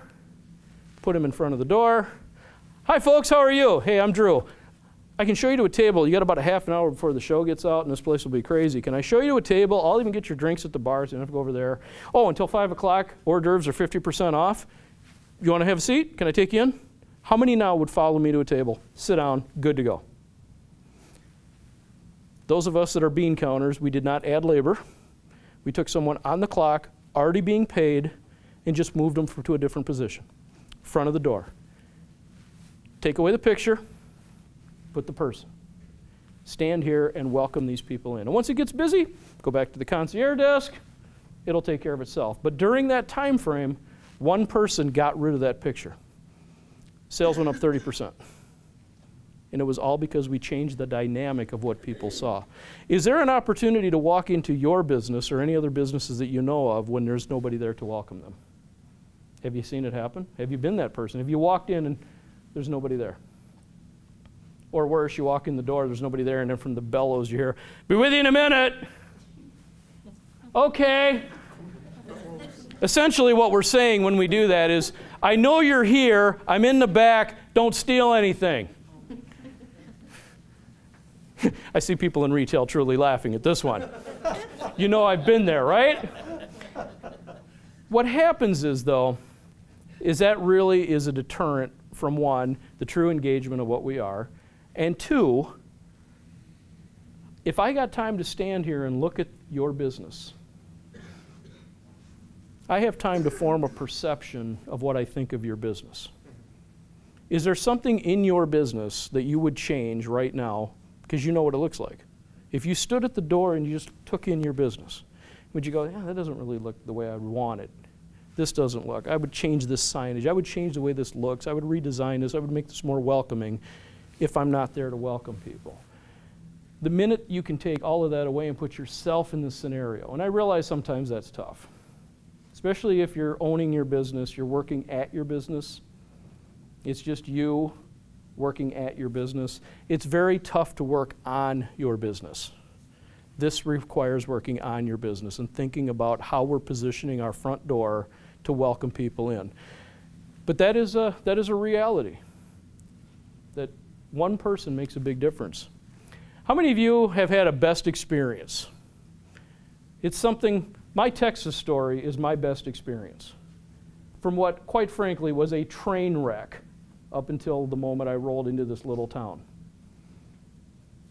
put him in front of the door. Hi folks, how are you? Hey, I'm Drew. I can show you to a table. You got about a half an hour before the show gets out and this place will be crazy. Can I show you to a table? I'll even get your drinks at the bars. You don't have to go over there. Oh, until 5 o'clock, hors d'oeuvres are 50% off. You want to have a seat? Can I take you in? How many now would follow me to a table? Sit down, good to go. Those of us that are bean counters, we did not add labor. We took someone on the clock, already being paid, and just moved them to a different position. Front of the door. take away the picture, put the person. Stand here and welcome these people in. And once it gets busy, go back to the concierge desk. It'll take care of itself. But during that time frame, one person got rid of that picture. Sales went up 30%. And it was all because we changed the dynamic of what people saw. Is there an opportunity to walk into your business or any other businesses that you know of when there's nobody there to welcome them? Have you seen it happen? Have you been that person? Have you walked in and there's nobody there? Or worse, you walk in the door, there's nobody there, and then from the bellows you hear, "Be with you in a minute." Okay. Essentially what we're saying when we do that is, I know you're here, I'm in the back, don't steal anything. I see people in retail truly laughing at this one. You know I've been there, right? What happens is, though, is that really is a deterrent from, one, the true engagement of what we are, and two, if I got time to stand here and look at your business, I have time to form a perception of what I think of your business. Is there something in your business that you would change right now because you know what it looks like? If you stood at the door and you just took in your business, would you go, yeah, that doesn't really look the way I would want it. This doesn't look. I would change this signage. I would change the way this looks. I would redesign this. I would make this more welcoming if I'm not there to welcome people. The minute you can take all of that away and put yourself in this scenario, and I realize sometimes that's tough, especially if you're owning your business, you're working at your business, it's just you working at your business. It's very tough to work on your business. This requires working on your business and thinking about how we're positioning our front door to welcome people in. But that is a reality, that one person makes a big difference. How many of you have had a best experience? It's something, my Texas story is my best experience from what, quite frankly, was a train wreck up until the moment I rolled into this little town.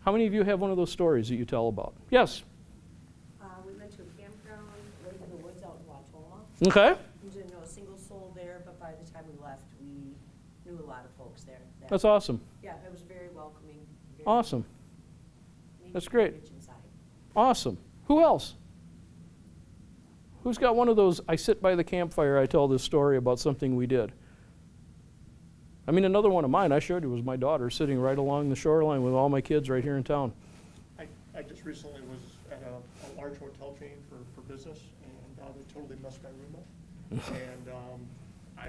How many of you have one of those stories that you tell about? Yes? We went to a campground right in the woods out in Watoma. Okay. We didn't know a single soul there, but by the time we left, we knew a lot of folks there. That's awesome. Yeah, it was very welcoming. Very Awesome. neat, That's great. rich inside. Awesome. Who else? Who's got one of those, I sit by the campfire, I tell this story about something we did? I mean, another one of mine I showed you was my daughter sitting right along the shoreline with all my kids right here in town. I just recently was at a large hotel chain for business, and they totally messed my room up. And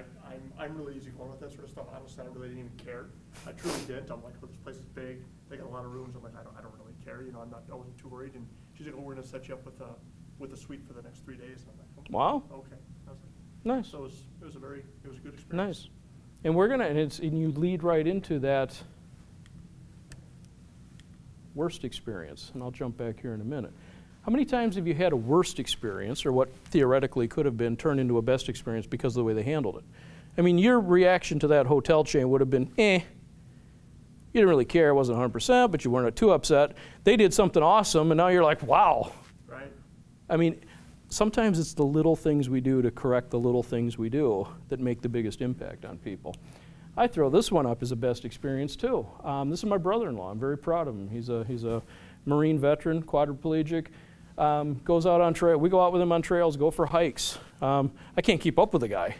I'm really easygoing with that sort of stuff. Honestly, I really didn't even care. I truly didn't. I'm like, oh, this place is big. They got a lot of rooms. I'm like, I don't really care. You know, I wasn't too worried. And she's like, oh, we're gonna set you up with a suite for the next 3 days. And I'm like, okay. Wow. Okay. I was like, Nice. so it was a good experience. Nice. And we're gonna, and you lead right into that worst experience, and I'll jump back here in a minute. How many times have you had a worst experience, or what theoretically could have been turned into a best experience because of the way they handled it? I mean, your reaction to that hotel chain would have been, You didn't really care, it wasn't 100%, but you weren't too upset. They did something awesome, and now you're like, wow. Right. I mean, sometimes it's the little things we do to correct the little things we do that make the biggest impact on people. I throw this one up as a best experience too. This is my brother-in-law. I'm very proud of him. He's a Marine veteran, quadriplegic. Goes out on trail. We go out with him on trails, go for hikes. I can't keep up with the guy.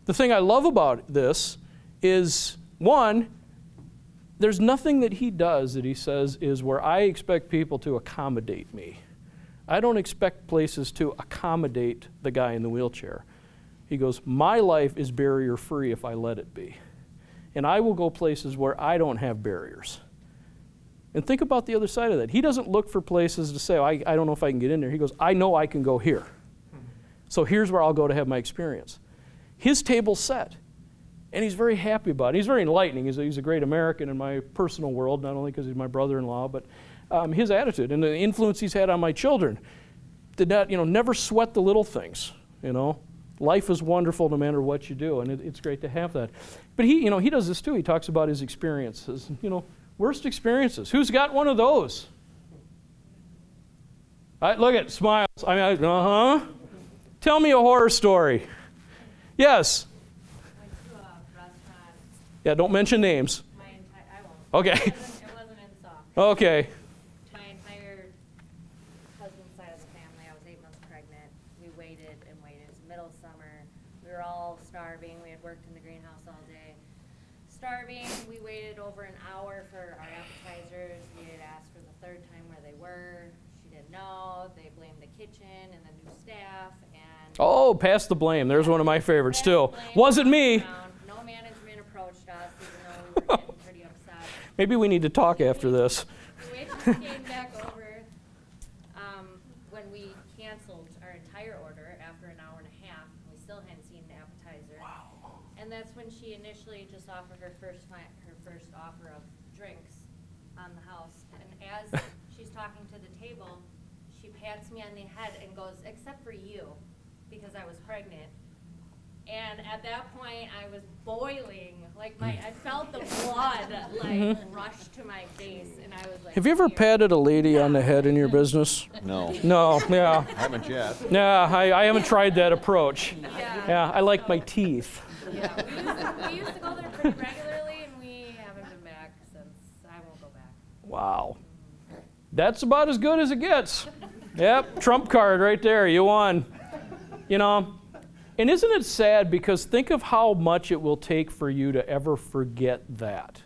The thing I love about this is, one, there's nothing that he does that he says is where I expect people to accommodate me. I don't expect places to accommodate the guy in the wheelchair. He goes, my life is barrier-free if I let it be. And I will go places where I don't have barriers. And think about the other side of that. He doesn't look for places to say, I don't know if I can get in there. He goes, I know I can go here. So here's where I'll go to have my experience. His table's set. And he's very happy about it. He's very enlightening. He's a great American in my personal world, not only because he's my brother-in-law, but his attitude and the influence he's had on my children. Did not, never sweat the little things, Life is wonderful no matter what you do, and it's great to have that. But he does this too. He talks about his experiences, worst experiences. Who's got one of those? Look at smiles. Tell me a horror story. Yes. Went to a restaurant Yeah, don't mention names. I won't. Okay. It wasn't in soft. Okay. My entire husband's side of the family, I was 8 months pregnant. We waited and waited. It was middle of summer. We were all starving. We had worked in the greenhouse all day. Starving. We waited over an hour for our appetizers. We had asked for the third time where they were. She didn't know. They blamed the kitchen and the new staff. And Oh, pass the blame. There's one of my favorites too. blame Wasn't me. around. No management approached us, even though we were getting pretty upset. Maybe we need to talk after this. The waitress came back over when we canceled our entire order after an hour and a half. We still hadn't seen an appetizer. Wow. And that's when she initially just offered her first offer of drinks on the house. And as she's talking to the table, she pats me on the head and goes, "Except for you," because I was pregnant. And at that point, I was boiling. Like I felt the blood rush to my face, and I was like, Have you ever patted a lady on the head in your business? No, No, yeah. haven't yet. Yeah, I haven't tried that approach. Yeah. Yeah, I like my teeth. Yeah, we used to go there pretty regularly, and we haven't been back since. I won't go back. Wow. That's about as good as it gets. Yep, trump card right there. You won. You know, and isn't it sad, because think of how much it will take for you to ever forget that.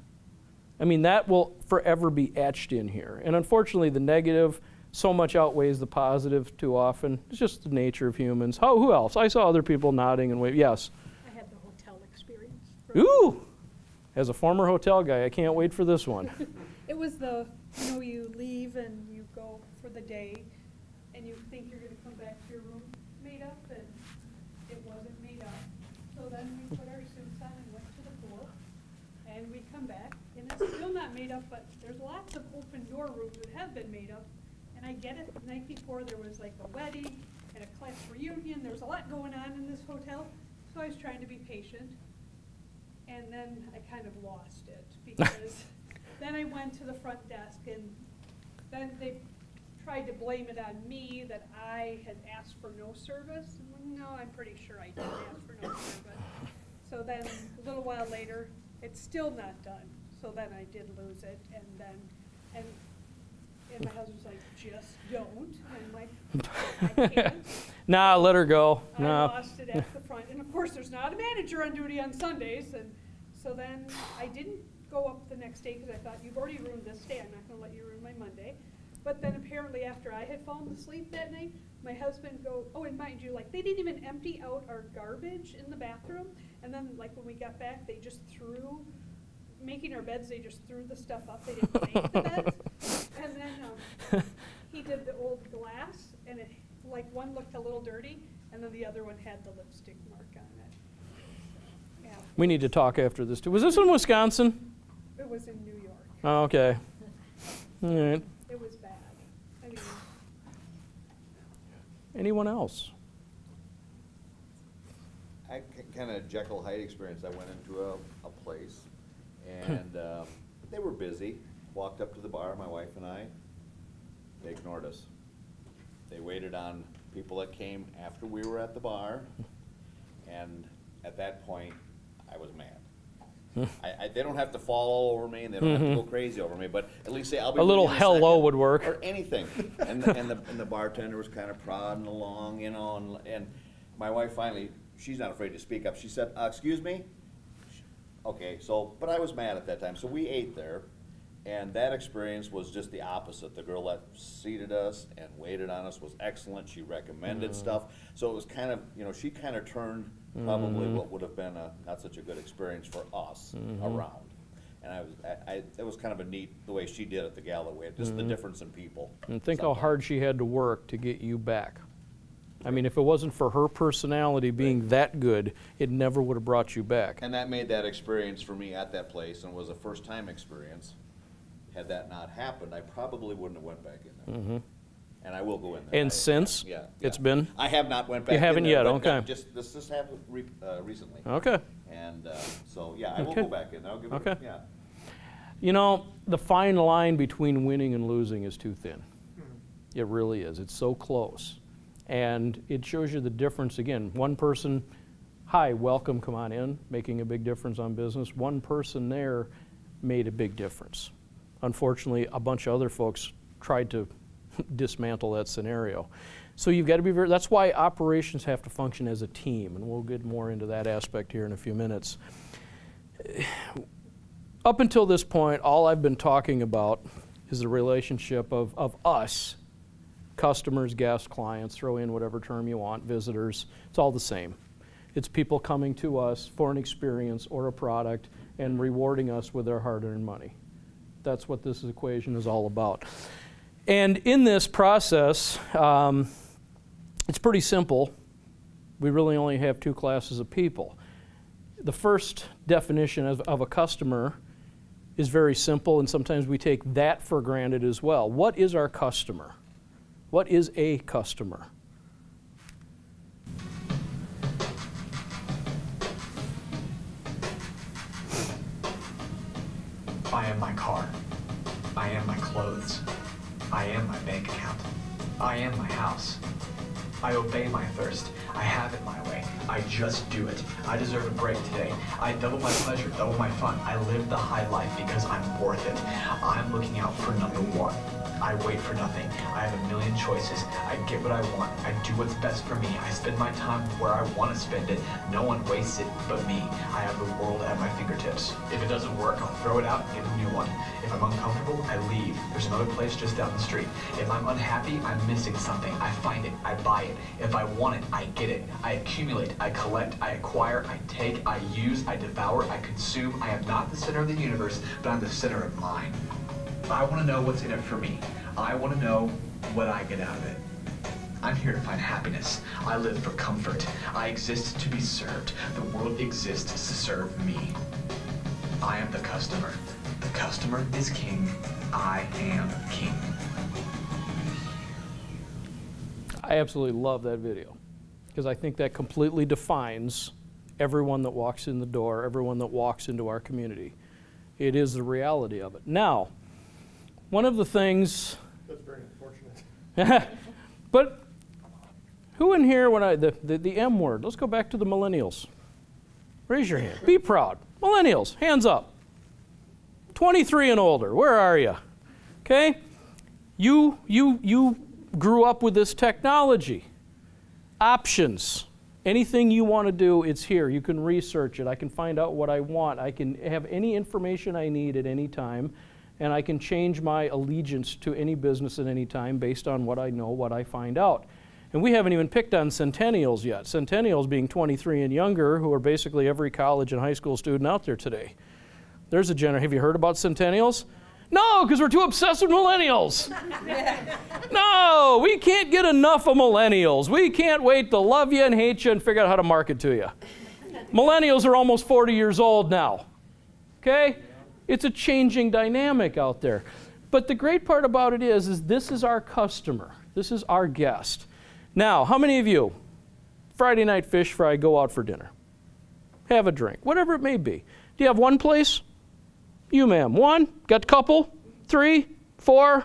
I mean, that will forever be etched in here. And unfortunately, the negative so much outweighs the positive too often. It's just the nature of humans. Who else? I saw other people nodding and waving. Yes. I had the hotel experience. Ooh! As a former hotel guy, I can't wait for this one. It was you leave and you go for the day, and you think you're going to come back to your room made up, and it wasn't made up. So then we put our suits on and went to the pool, and we come back, and it's still not made up, but there's lots of open door rooms that have been made up. And I get it, the night before there was like a wedding and a class reunion. There was a lot going on in this hotel, so I was trying to be patient. And then I kind of lost it, because then I went to the front desk, and then they tried to blame it on me that I had asked for no service. No, I'm pretty sure I did ask for no service. So then a little while later, it's still not done. So then I did lose it, and my husband's like, "Just don't." And I'm like, "I can't." Nah, let her go. I Nah. lost it at the front. And of course, there's not a manager on duty on Sundays. And so then I didn't go up the next day, because I thought, you've already ruined this day. I'm not going to let you ruin my Monday. But then apparently after I had fallen asleep that night, my husband and mind you, like, they didn't even empty out our garbage in the bathroom. And then, like, when we got back, they just making our beds, they just threw the stuff up. They didn't make the beds. And then he did the old glass, and it, like, one looked a little dirty, and then the other one had the lipstick mark on it. So, yeah, We need to talk after this too. Was this in Wisconsin? it was in New York. Oh, okay. All right. It was bad. I mean, Anyone else? I kind of Jekyll Hyde experience. I went into a place, and they were busy. Walked up to the bar, my wife and I. They ignored us. They waited on people that came after we were at the bar, and at that point, I was mad. They don't have to fall all over me, and they don't have to go crazy over me, but at least say, "I'll be A little with you in hello second," would work. or anything. And the bartender was kind of prodding along, you know, and my wife finally, she's not afraid to speak up. She said, "Excuse me?" Okay, but I was mad at that time, so we ate there, and that experience was just the opposite. The girl that seated us and waited on us was excellent. She recommended stuff, so it was kind of, she kind of turned probably what would have been not such a good experience for us around. And it was kind of a neat, the way she did it, the gal that way, just the difference in people. And think how hard she had to work to get you back. I mean, if it wasn't for her personality being that good, it never would have brought you back. And that made that experience for me at that place, and it was a first-time experience. Had that not happened, I probably wouldn't have went back in there. And I will go in there. And since? Yeah. It's been? I have not went back You in there. haven't yet, but okay. This happened recently. Okay. And so, yeah, I will Okay. go back in there. I'll give Okay. it, yeah. You know, the fine line between winning and losing is too thin. It really is. It's so close. And it shows you the difference. Again, one person hi, welcome, come on in, making a big difference on business. One person there made a big difference. Unfortunately, a bunch of other folks tried to dismantle that scenario. So you've got to be very, that's why operations have to function as a team, and we'll get more into that aspect here in a few minutes. Up until this point, all I've been talking about is the relationship of us, customers, guests, clients, throw in whatever term you want, visitors, it's all the same. It's people coming to us for an experience or a product and rewarding us with their hard-earned money. That's what this equation is all about. And in this process, it's pretty simple. We really only have two classes of people. The first definition of a customer is very simple, and sometimes we take that for granted as well. What is our customer? What is a customer? I am my car. I am my clothes. I am my bank account. I am my house. I obey my thirst. I have it my way. I just do it. I deserve a break today. I double my pleasure, double my fun. I live the high life because I'm worth it. I'm looking out for number one. I wait for nothing. I have a million choices. I get what I want. I do what's best for me. I spend my time where I want to spend it. No one wastes it but me. I have the world at my fingertips. If it doesn't work, I'll throw it out and get a new one. If I'm uncomfortable, I leave. There's another place just down the street. If I'm unhappy, I'm missing something. I find it. I buy it. If I want it, I get it. I accumulate. I collect. I acquire. I take. I use. I devour. I consume. I am not the center of the universe, but I'm the center of mine. I want to know what's in it for me. I want to know what I get out of it. I'm here to find happiness. I live for comfort. I exist to be served. The world exists to serve me. I am the customer. The customer is king. I am king. I absolutely love that video because I think that completely defines everyone that walks in the door, everyone that walks into our community. It is the reality of it. Now, one of the things... That's very unfortunate. But who in here, when the M word, let's go back to the millennials. Raise your hand. Be proud. Millennials, hands up. 23 and older, where are you? Okay? You grew up with this technology. Options. Anything you want to do, it's here. You can research it. I can find out what I want. I can have any information I need at any time, and I can change my allegiance to any business at any time based on what I know, what I find out. And we haven't even picked on centennials yet. Centennials being 23 and younger, who are basically every college and high school student out there today. There's a generation. Have you heard about centennials? No, because we're too obsessed with millennials. No, we can't get enough of millennials. We can't wait to love you and hate you and figure out how to market to you. Millennials are almost 40 years old now. Okay? It's a changing dynamic out there. But the great part about it is this is our customer. This is our guest. Now, how many of you, Friday night fish fry, go out for dinner? Have a drink, whatever it may be. Do you have one place? You, ma'am. One? Got a couple? Three? Four?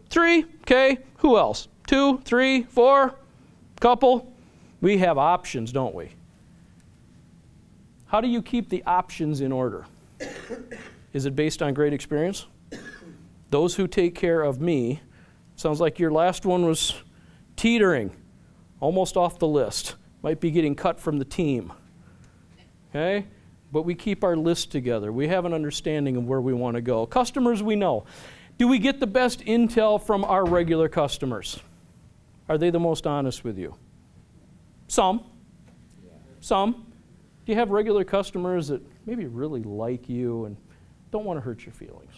Three? Okay. Who else? 2, 3, 4? Couple? We have options, don't we? How do you keep the options in order? Is it based on great experience? Those who take care of me. Sounds like your last one was teetering, almost off the list. Might be getting cut from the team. Okay? But we keep our list together. We have an understanding of where we want to go. Customers we know. Do we get the best intel from our regular customers? Are they the most honest with you? Some. Some. Do you have regular customers that maybe really like you and don't want to hurt your feelings?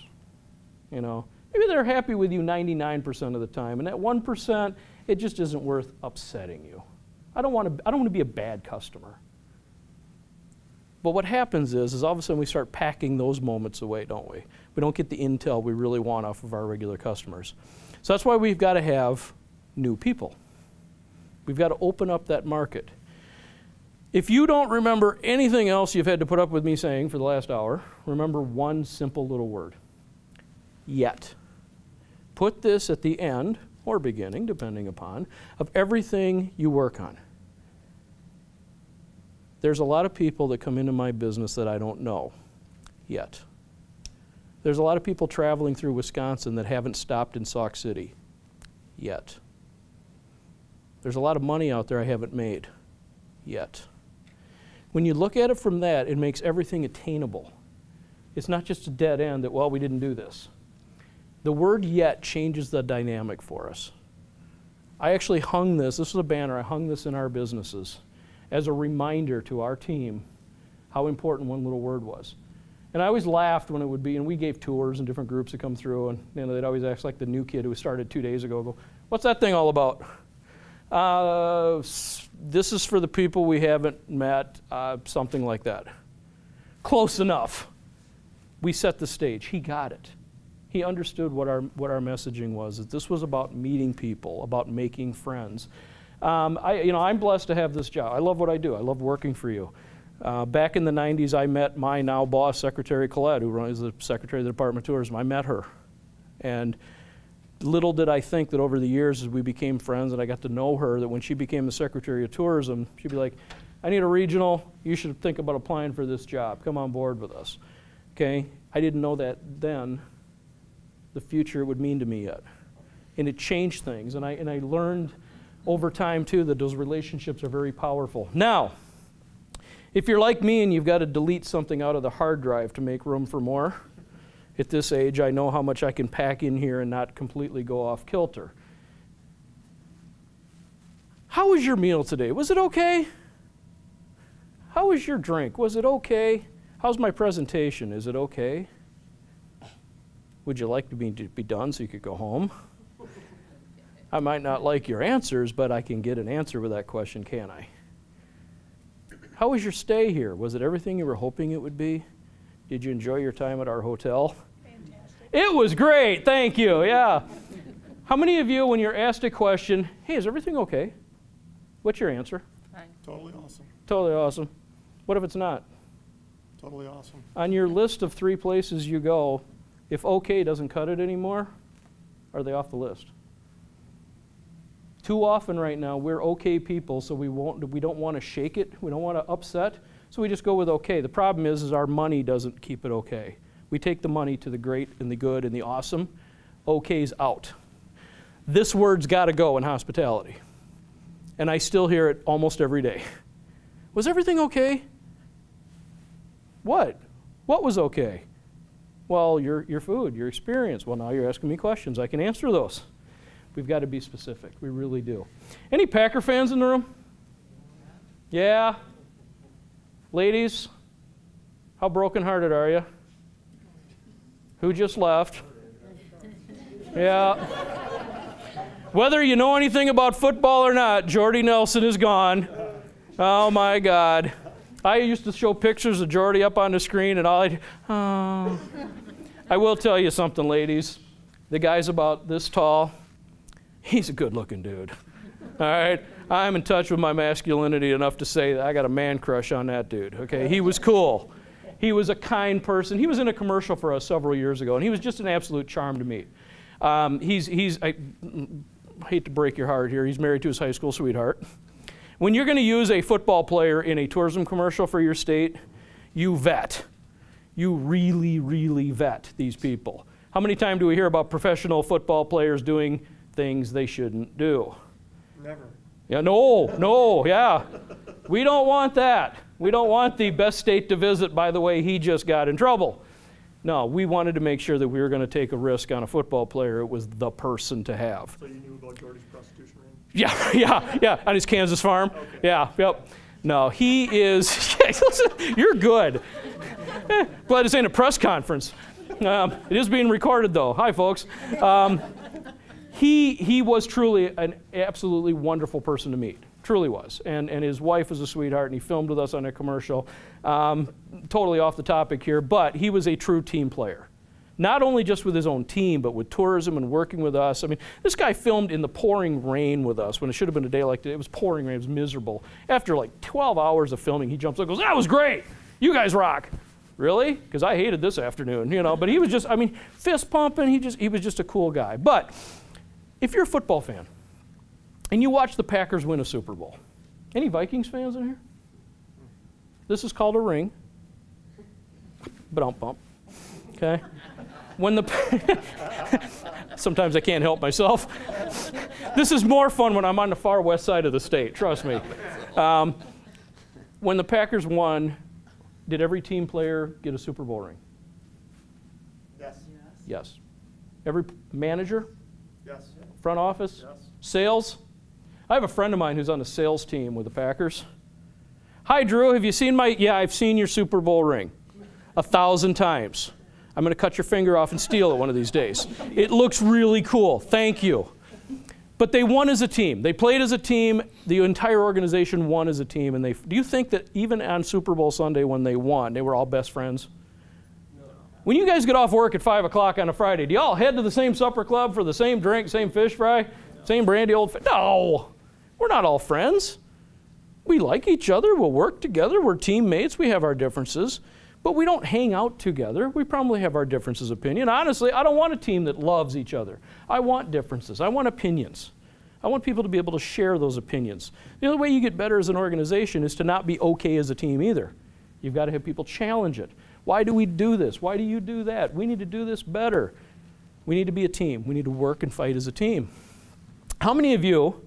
You know, maybe they're happy with you 99% of the time, and that 1%, it just isn't worth upsetting you. I don't want to be a bad customer. But what happens is all of a sudden we start packing those moments away, don't we? We don't get the intel we really want off of our regular customers. So that's why we've got to have new people. We've got to open up that market. If you don't remember anything else you've had to put up with me saying for the last hour, remember one simple little word. Yet. Put this at the end, or beginning, depending upon, of everything you work on. There's a lot of people that come into my business that I don't know yet. There's a lot of people traveling through Wisconsin that haven't stopped in Sauk City yet. There's a lot of money out there I haven't made yet. When you look at it from that, it makes everything attainable. It's not just a dead end that, well, we didn't do this. The word yet changes the dynamic for us. I actually hung this was a banner, I hung this in our businesses as a reminder to our team how important one little word was. And I always laughed when it would be, and we gave tours and different groups that come through, and they'd always ask, like the new kid who started 2 days ago, go, what's that thing all about? This is for the people we haven't met, something like that. Close enough. We set the stage. He got it. He understood what our messaging was, that this was about meeting people, about making friends. I'm blessed to have this job. I love what I do. I love working for you. Back in the 90s, I met my now boss, Secretary Collette, who is the Secretary of the Department of Tourism. I met her. And little did I think that over the years as we became friends and I got to know her, that when she became the Secretary of Tourism, she'd be like, I need a regional. You should think about applying for this job. Come on board with us. Okay? I didn't know that then, the future would mean to me yet. And it changed things. And I learned over time, too, that those relationships are very powerful. Now, if you're like me and you've got to delete something out of the hard drive to make room for more, at this age, I know how much I can pack in here and not completely go off kilter. How was your meal today? Was it okay? How was your drink? Was it okay? How's my presentation? Is it okay? Would you like to be done so you could go home? I might not like your answers, but I can get an answer with that question, can't I? How was your stay here? Was it everything you were hoping it would be? Did you enjoy your time at our hotel? Fantastic. It was great, thank you, yeah. How many of you, when you're asked a question, hey, is everything okay? What's your answer? Fine. Totally awesome. Totally awesome. What if it's not? Totally awesome. On your list of 3 places you go, if okay doesn't cut it anymore, are they off the list? Too often right now, we're okay people, so we don't want to shake it. We don't want to upset, so we just go with okay. The problem is our money doesn't keep it okay. We take the money to the great and the good and the awesome. Okay's out. This word's got to go in hospitality. And I still hear it almost every day. Was everything okay? What? What was okay? Well, your food, your experience. Well, now you're asking me questions. I can answer those. We've got to be specific. We really do. Any Packer fans in the room? Yeah? Ladies, how brokenhearted are you? Who just left? Yeah. Whether you know anything about football or not, Jordy Nelson is gone. Oh, my God. I used to show pictures of Jordy up on the screen, and I will tell you something, ladies. The guy's about this tall. He's a good-looking dude. All right? I'm in touch with my masculinity enough to say that I got a man crush on that dude. Okay? He was cool. He was a kind person. He was in a commercial for us several years ago, and he was just an absolute charm to meet. I hate to break your heart here. He's married to his high school sweetheart. When you're going to use a football player in a tourism commercial for your state, you vet. You really, really vet these people. How many times do we hear about professional football players doing things they shouldn't do? Never. Yeah, no, yeah. We don't want that. We don't want the best state to visit, by the way, he just got in trouble. No, we wanted to make sure that we were going to take a risk on a football player. It was the person to have. So you knew about Jordy's prostitution ring? Yeah, on his Kansas farm. Okay. Yeah, yep. No, he is, you're good. Glad this ain't a press conference. It is being recorded, though. Hi, folks. He was truly an absolutely wonderful person to meet. Truly was. And his wife was a sweetheart, and he filmed with us on a commercial. Totally off the topic here, but he was a true team player. Not only just with his own team, but with tourism and working with us. I mean, this guy filmed in the pouring rain with us when it should have been a day like today. It was pouring rain. It was miserable. After like 12 hours of filming, he jumps up and goes, "That was great. You guys rock." Really? Because I hated this afternoon, you know. But he was just, I mean, fist pumping. He was just a cool guy. But if you're a football fan and you watch the Packers win a Super Bowl, any Vikings fans in here? This is called a ring. Bump, bump. Okay? When the sometimes I can't help myself. This is more fun when I'm on the far west side of the state, trust me. When the Packers won, did every team player get a Super Bowl ring? Yes. Yes. Every manager? Yes. Front office? Yes. Sales? I have a friend of mine who's on the sales team with the Packers. Hi, Drew, have you seen my, yeah, I've seen your Super Bowl ring 1,000 times. I'm going to cut your finger off and steal it one of these days. It looks really cool. Thank you. But they won as a team. They played as a team. The entire organization won as a team. And do you think that even on Super Bowl Sunday when they won, they were all best friends? No. When you guys get off work at 5 o'clock on a Friday, do y'all head to the same supper club for the same drink, same fish fry, same brandy old? No. We're not all friends. We like each other. We'll work together. We're teammates. We have our differences. But we don't hang out together. We probably have our differences of opinion. Honestly, I don't want a team that loves each other. I want differences. I want opinions. I want people to be able to share those opinions. The only way you get better as an organization is to not be okay as a team either. You've got to have people challenge it. Why do we do this? Why do you do that? We need to do this better. We need to be a team. We need to work and fight as a team. How many of you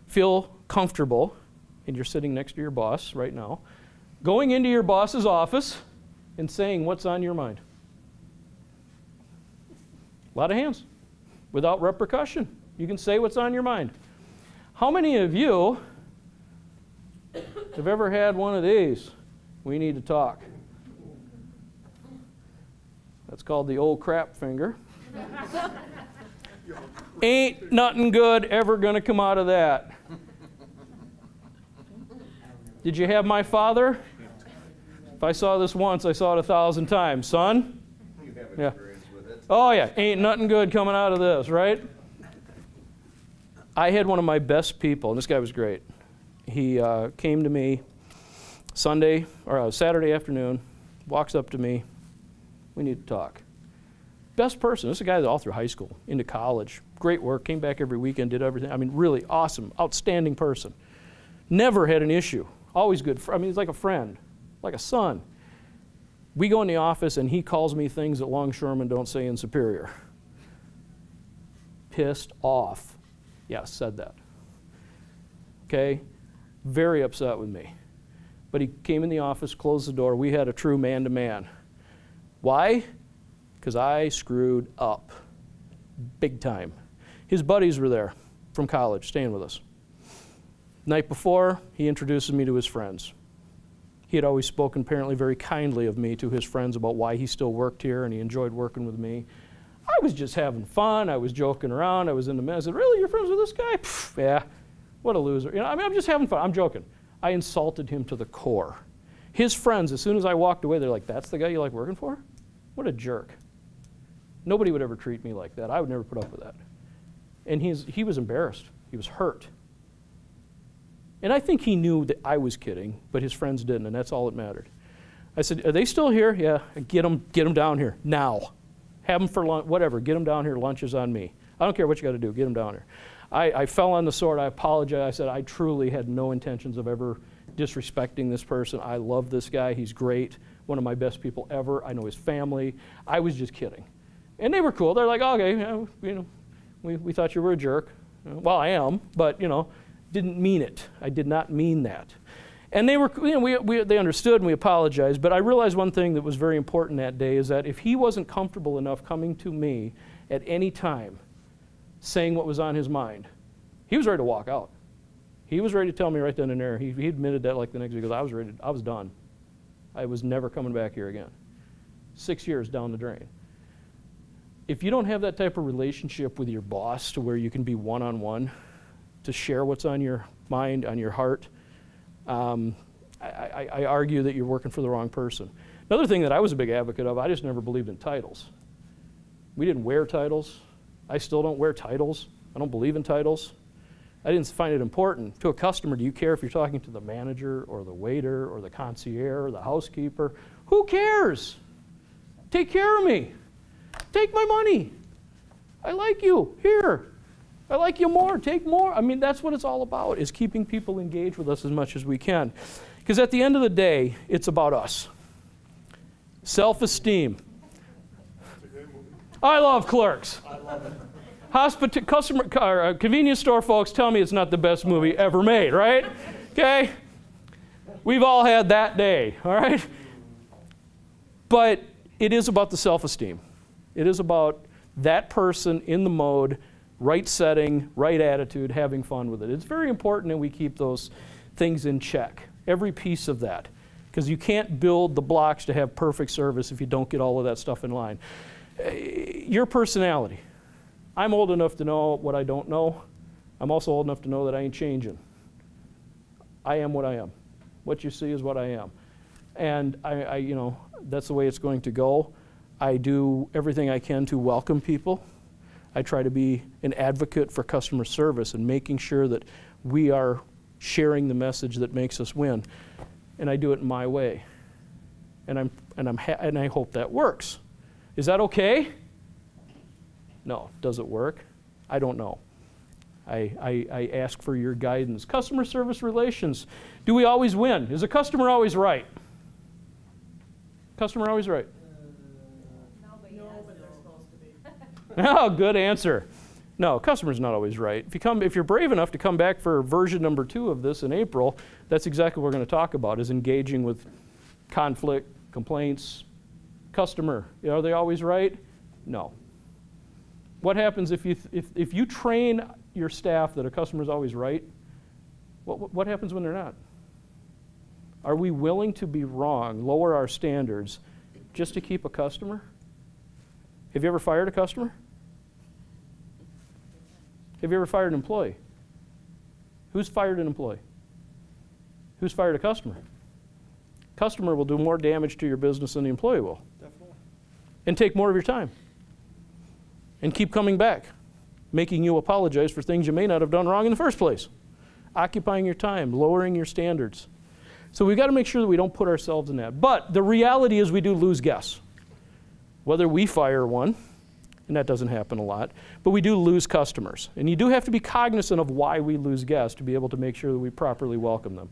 feel comfortable, and you're sitting next to your boss right now, going into your boss's office and saying what's on your mind? A lot of hands. Without repercussion. You can say what's on your mind. How many of you have ever had one of these? We need to talk. That's called the old crap finger. Ain't nothing good ever going to come out of that. Did you have my father? If I saw this once, I saw it 1,000 times. Son? You have experience with it. Oh, yeah. Ain't nothing good coming out of this, right? I had one of my best people, and this guy was great. He came to me Saturday afternoon, walks up to me. We need to talk. Best person. This is a guy that all through high school, into college. Great work. Came back every weekend, did everything. I mean, really awesome, outstanding person. Never had an issue. Always good. I mean, he's like a friend. Like a son. We go in the office and he calls me things that longshoremen don't say in Superior. Pissed off. Yeah, said that. Okay? Very upset with me. But he came in the office, closed the door. We had a true man-to-man. Why? Because I screwed up. Big time. His buddies were there from college, staying with us. Night before, he introduces me to his friends. He had always spoken apparently very kindly of me to his friends about why he still worked here and he enjoyed working with me. I was just having fun. I was joking around. I was in the mess. I said, really, you're friends with this guy? Pfft, yeah, what a loser. You know, I mean, I'm just having fun. I'm joking. I insulted him to the core. His friends, as soon as I walked away, they're like, that's the guy you like working for? What a jerk. Nobody would ever treat me like that. I would never put up with that. And he was embarrassed. He was hurt. And I think he knew that I was kidding, but his friends didn't, and that's all that mattered. I said, are they still here? Yeah, get them down here now. Have them for lunch, whatever, get them down here, lunch is on me. I don't care what you got to do, get them down here. I fell on the sword, I apologize. I said, I truly had no intentions of ever disrespecting this person. I love this guy, he's great, one of my best people ever. I know his family. I was just kidding. And they were cool. They're like, okay, you know, we thought you were a jerk. Well, I am, but, you know, didn't mean it. I did not mean that. And they were, you know, they understood and we apologized, but I realized one thing that was very important that day is that if he wasn't comfortable enough coming to me at any time saying what was on his mind, he was ready to walk out. He was ready to tell me right then and there. He admitted that like the next day because I was done. I was never coming back here again. 6 years down the drain. If you don't have that type of relationship with your boss to where you can be one-on-one, to share what's on your mind, on your heart, I argue that you're working for the wrong person. Another thing that I was a big advocate of, I just never believed in titles. We didn't wear titles. I still don't wear titles. I don't believe in titles. I didn't find it important. To a customer, do you care if you're talking to the manager or the waiter or the concierge or the housekeeper? Who cares? Take care of me. Take my money. I like you. Here. I like you more. Take more. I mean, that's what it's all about, is keeping people engaged with us as much as we can. Because at the end of the day, it's about us. Self-esteem. I love Clerks. I love it. Convenience store folks tell me it's not the best movie ever made, right? Okay? We've all had that day, all right? But it is about the self-esteem. It is about that person in the mode, right setting, right attitude, having fun with it. It's very important that we keep those things in check, every piece of that, because you can't build the blocks to have perfect service if you don't get all of that stuff in line. Your personality. I'm old enough to know what I don't know. I'm also old enough to know that I ain't changing. I am what I am. What you see is what I am. And you know, that's the way it's going to go. I do everything I can to welcome people. I try to be an advocate for customer service and making sure that we are sharing the message that makes us win. And I do it my way. And I hope that works. Is that okay? No. Does it work? I don't know. I ask for your guidance. Customer service relations. Do we always win? Is a customer always right? Customer always right? No, but they're supposed to be. Oh, good answer. No, customer's not always right. If you're brave enough to come back for version number 2 of this in April, that's exactly what we're going to talk about, is engaging with conflict, complaints. Customer, are they always right? No. What happens if you train your staff that a customer's always right? What happens when they're not? Are we willing to be wrong, lower our standards, just to keep a customer? Have you ever fired a customer? Have you ever fired an employee? Who's fired an employee? Who's fired a customer? Customer will do more damage to your business than the employee will. Definitely. And take more of your time. And keep coming back, making you apologize for things you may not have done wrong in the first place. Occupying your time, lowering your standards. So we've got to make sure that we don't put ourselves in that. But the reality is we do lose guests. Whether we fire one, and that doesn't happen a lot, but we do lose customers. And you do have to be cognizant of why we lose guests to be able to make sure that we properly welcome them.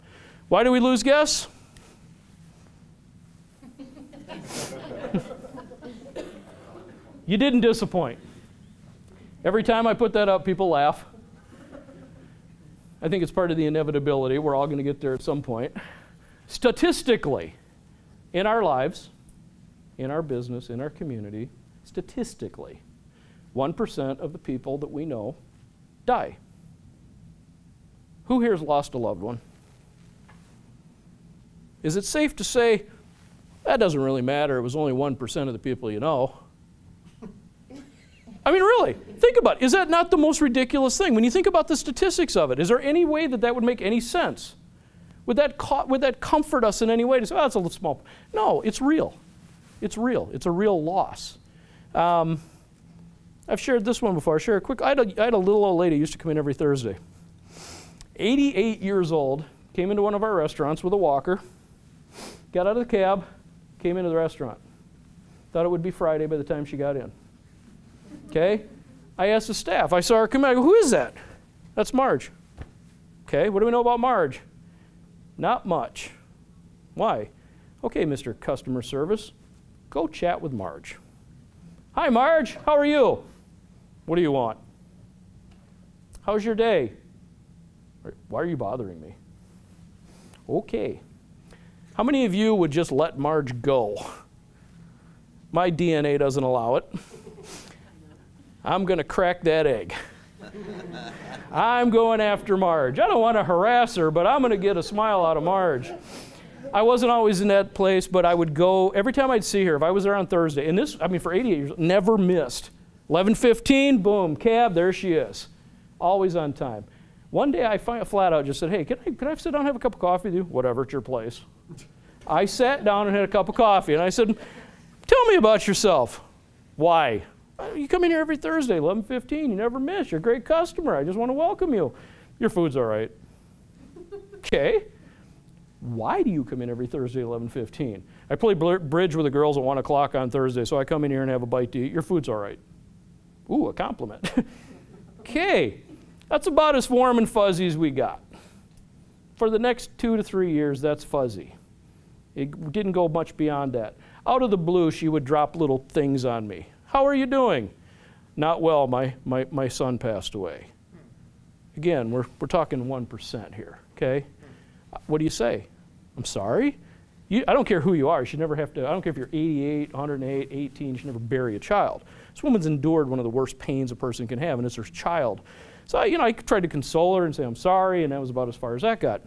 Why do we lose guests? You didn't disappoint. Every time I put that up, people laugh. I think it's part of the inevitability. We're all going to get there at some point. Statistically, in our lives, in our business, in our community, statistically, 1% of the people that we know die. Who here has lost a loved one? Is it safe to say, that doesn't really matter, it was only 1% of the people you know? I mean, really, think about it. Is that not the most ridiculous thing? When you think about the statistics of it, is there any way that that would make any sense? Would that comfort us in any way to say, oh, it's a little small? No, it's real. It's real. It's a real loss. I've shared this one before. I'll share a quick. I had a little old lady who used to come in every Thursday. 88 years old, came into one of our restaurants with a walker, got out of the cab, came into the restaurant. Thought it would be Friday by the time she got in. Okay? I asked the staff. I saw her come in. I go, who is that? That's Marge. Okay, what do we know about Marge? Not much. Why? Okay, Mr. Customer Service, go chat with Marge. Hi, Marge. How are you? What do you want? How's your day? Why are you bothering me? Okay. How many of you would just let Marge go? My DNA doesn't allow it. I'm going to crack that egg. I'm going after Marge. I don't want to harass her, but I'm going to get a smile out of Marge. I wasn't always in that place, but I would go, every time I'd see her, if I was there on Thursday, and this, I mean, for 88 years, never missed. 11:15, boom, cab, there she is. Always on time. One day I flat out just said, hey, can I sit down and have a cup of coffee with you? Whatever, it's your place. I sat down and had a cup of coffee, and I said, tell me about yourself. Why? You come in here every Thursday, 11:15, you never miss. You're a great customer. I just want to welcome you. Your food's all right. Okay. Why do you come in every Thursday at 11:15? I play bridge with the girls at 1 o'clock on Thursday, so I come in here and have a bite to eat. Your food's all right. Ooh, a compliment. Okay. That's about as warm and fuzzy as we got. For the next 2 to 3 years, that's fuzzy. It didn't go much beyond that. Out of the blue, she would drop little things on me. How are you doing? Not well, my son passed away. Again, we're talking 1% here, okay? What do you say? I'm sorry? I don't care who you are. You should never have to, I don't care if you're 88, 108, 18, you should never bury a child. This woman's endured one of the worst pains a person can have, and it's her child. So, I tried to console her and say, I'm sorry, and that was about as far as that got.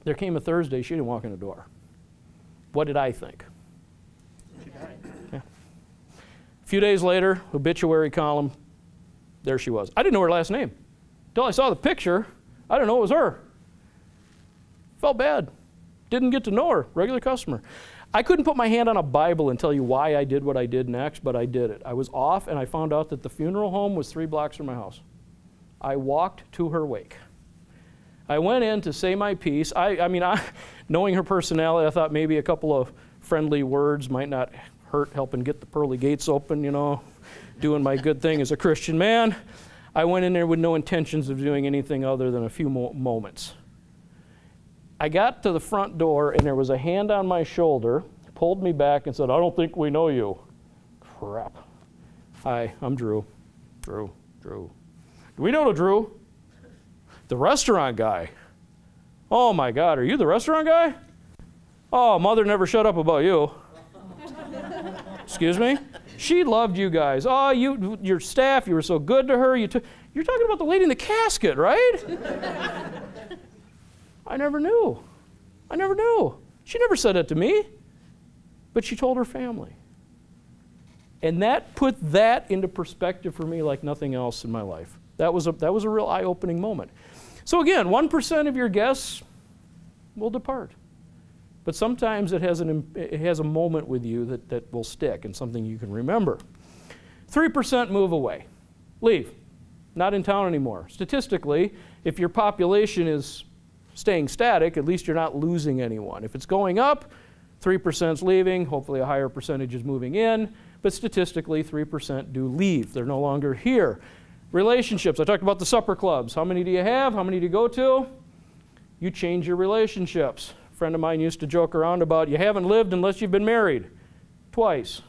There came a Thursday, she didn't walk in the door. What did I think? Yeah. A few days later, obituary column, there she was. I didn't know her last name. Until I saw the picture, I didn't know it was her. Felt bad. Didn't get to know her, regular customer. I couldn't put my hand on a Bible and tell you why I did what I did next, but I did it. I was off, and I found out that the funeral home was 3 blocks from my house. I walked to her wake. I went in to say my piece. Knowing her personality, I thought maybe a couple of friendly words might not hurt, helping get the pearly gates open, doing my good thing as a Christian man. I went in there with no intentions of doing anything other than a few moments. I got to the front door, and there was a hand on my shoulder, pulled me back, and said, I don't think we know you. Crap. Hi, I'm Drew. Drew. Do we know Drew? The restaurant guy. Oh, my God, are you the restaurant guy? Oh, mother never shut up about you. Excuse me? She loved you guys. Oh, your staff, you were so good to her. You're talking about the lady in the casket, right? I never knew. She never said that to me, but she told her family. And that put that into perspective for me like nothing else in my life. That was a real eye-opening moment. So again, 1% of your guests will depart. But sometimes it has a moment with you that will stick and something you can remember. 3% move away. Leave. Not in town anymore. Statistically, if your population is staying static, at least you're not losing anyone. If it's going up, 3% is leaving, hopefully a higher percentage is moving in, but statistically 3% do leave. They're no longer here. Relationships, I talked about the supper clubs. How many do you have? How many do you go to? You change your relationships. A friend of mine used to joke around about you haven't lived unless you've been married. Twice.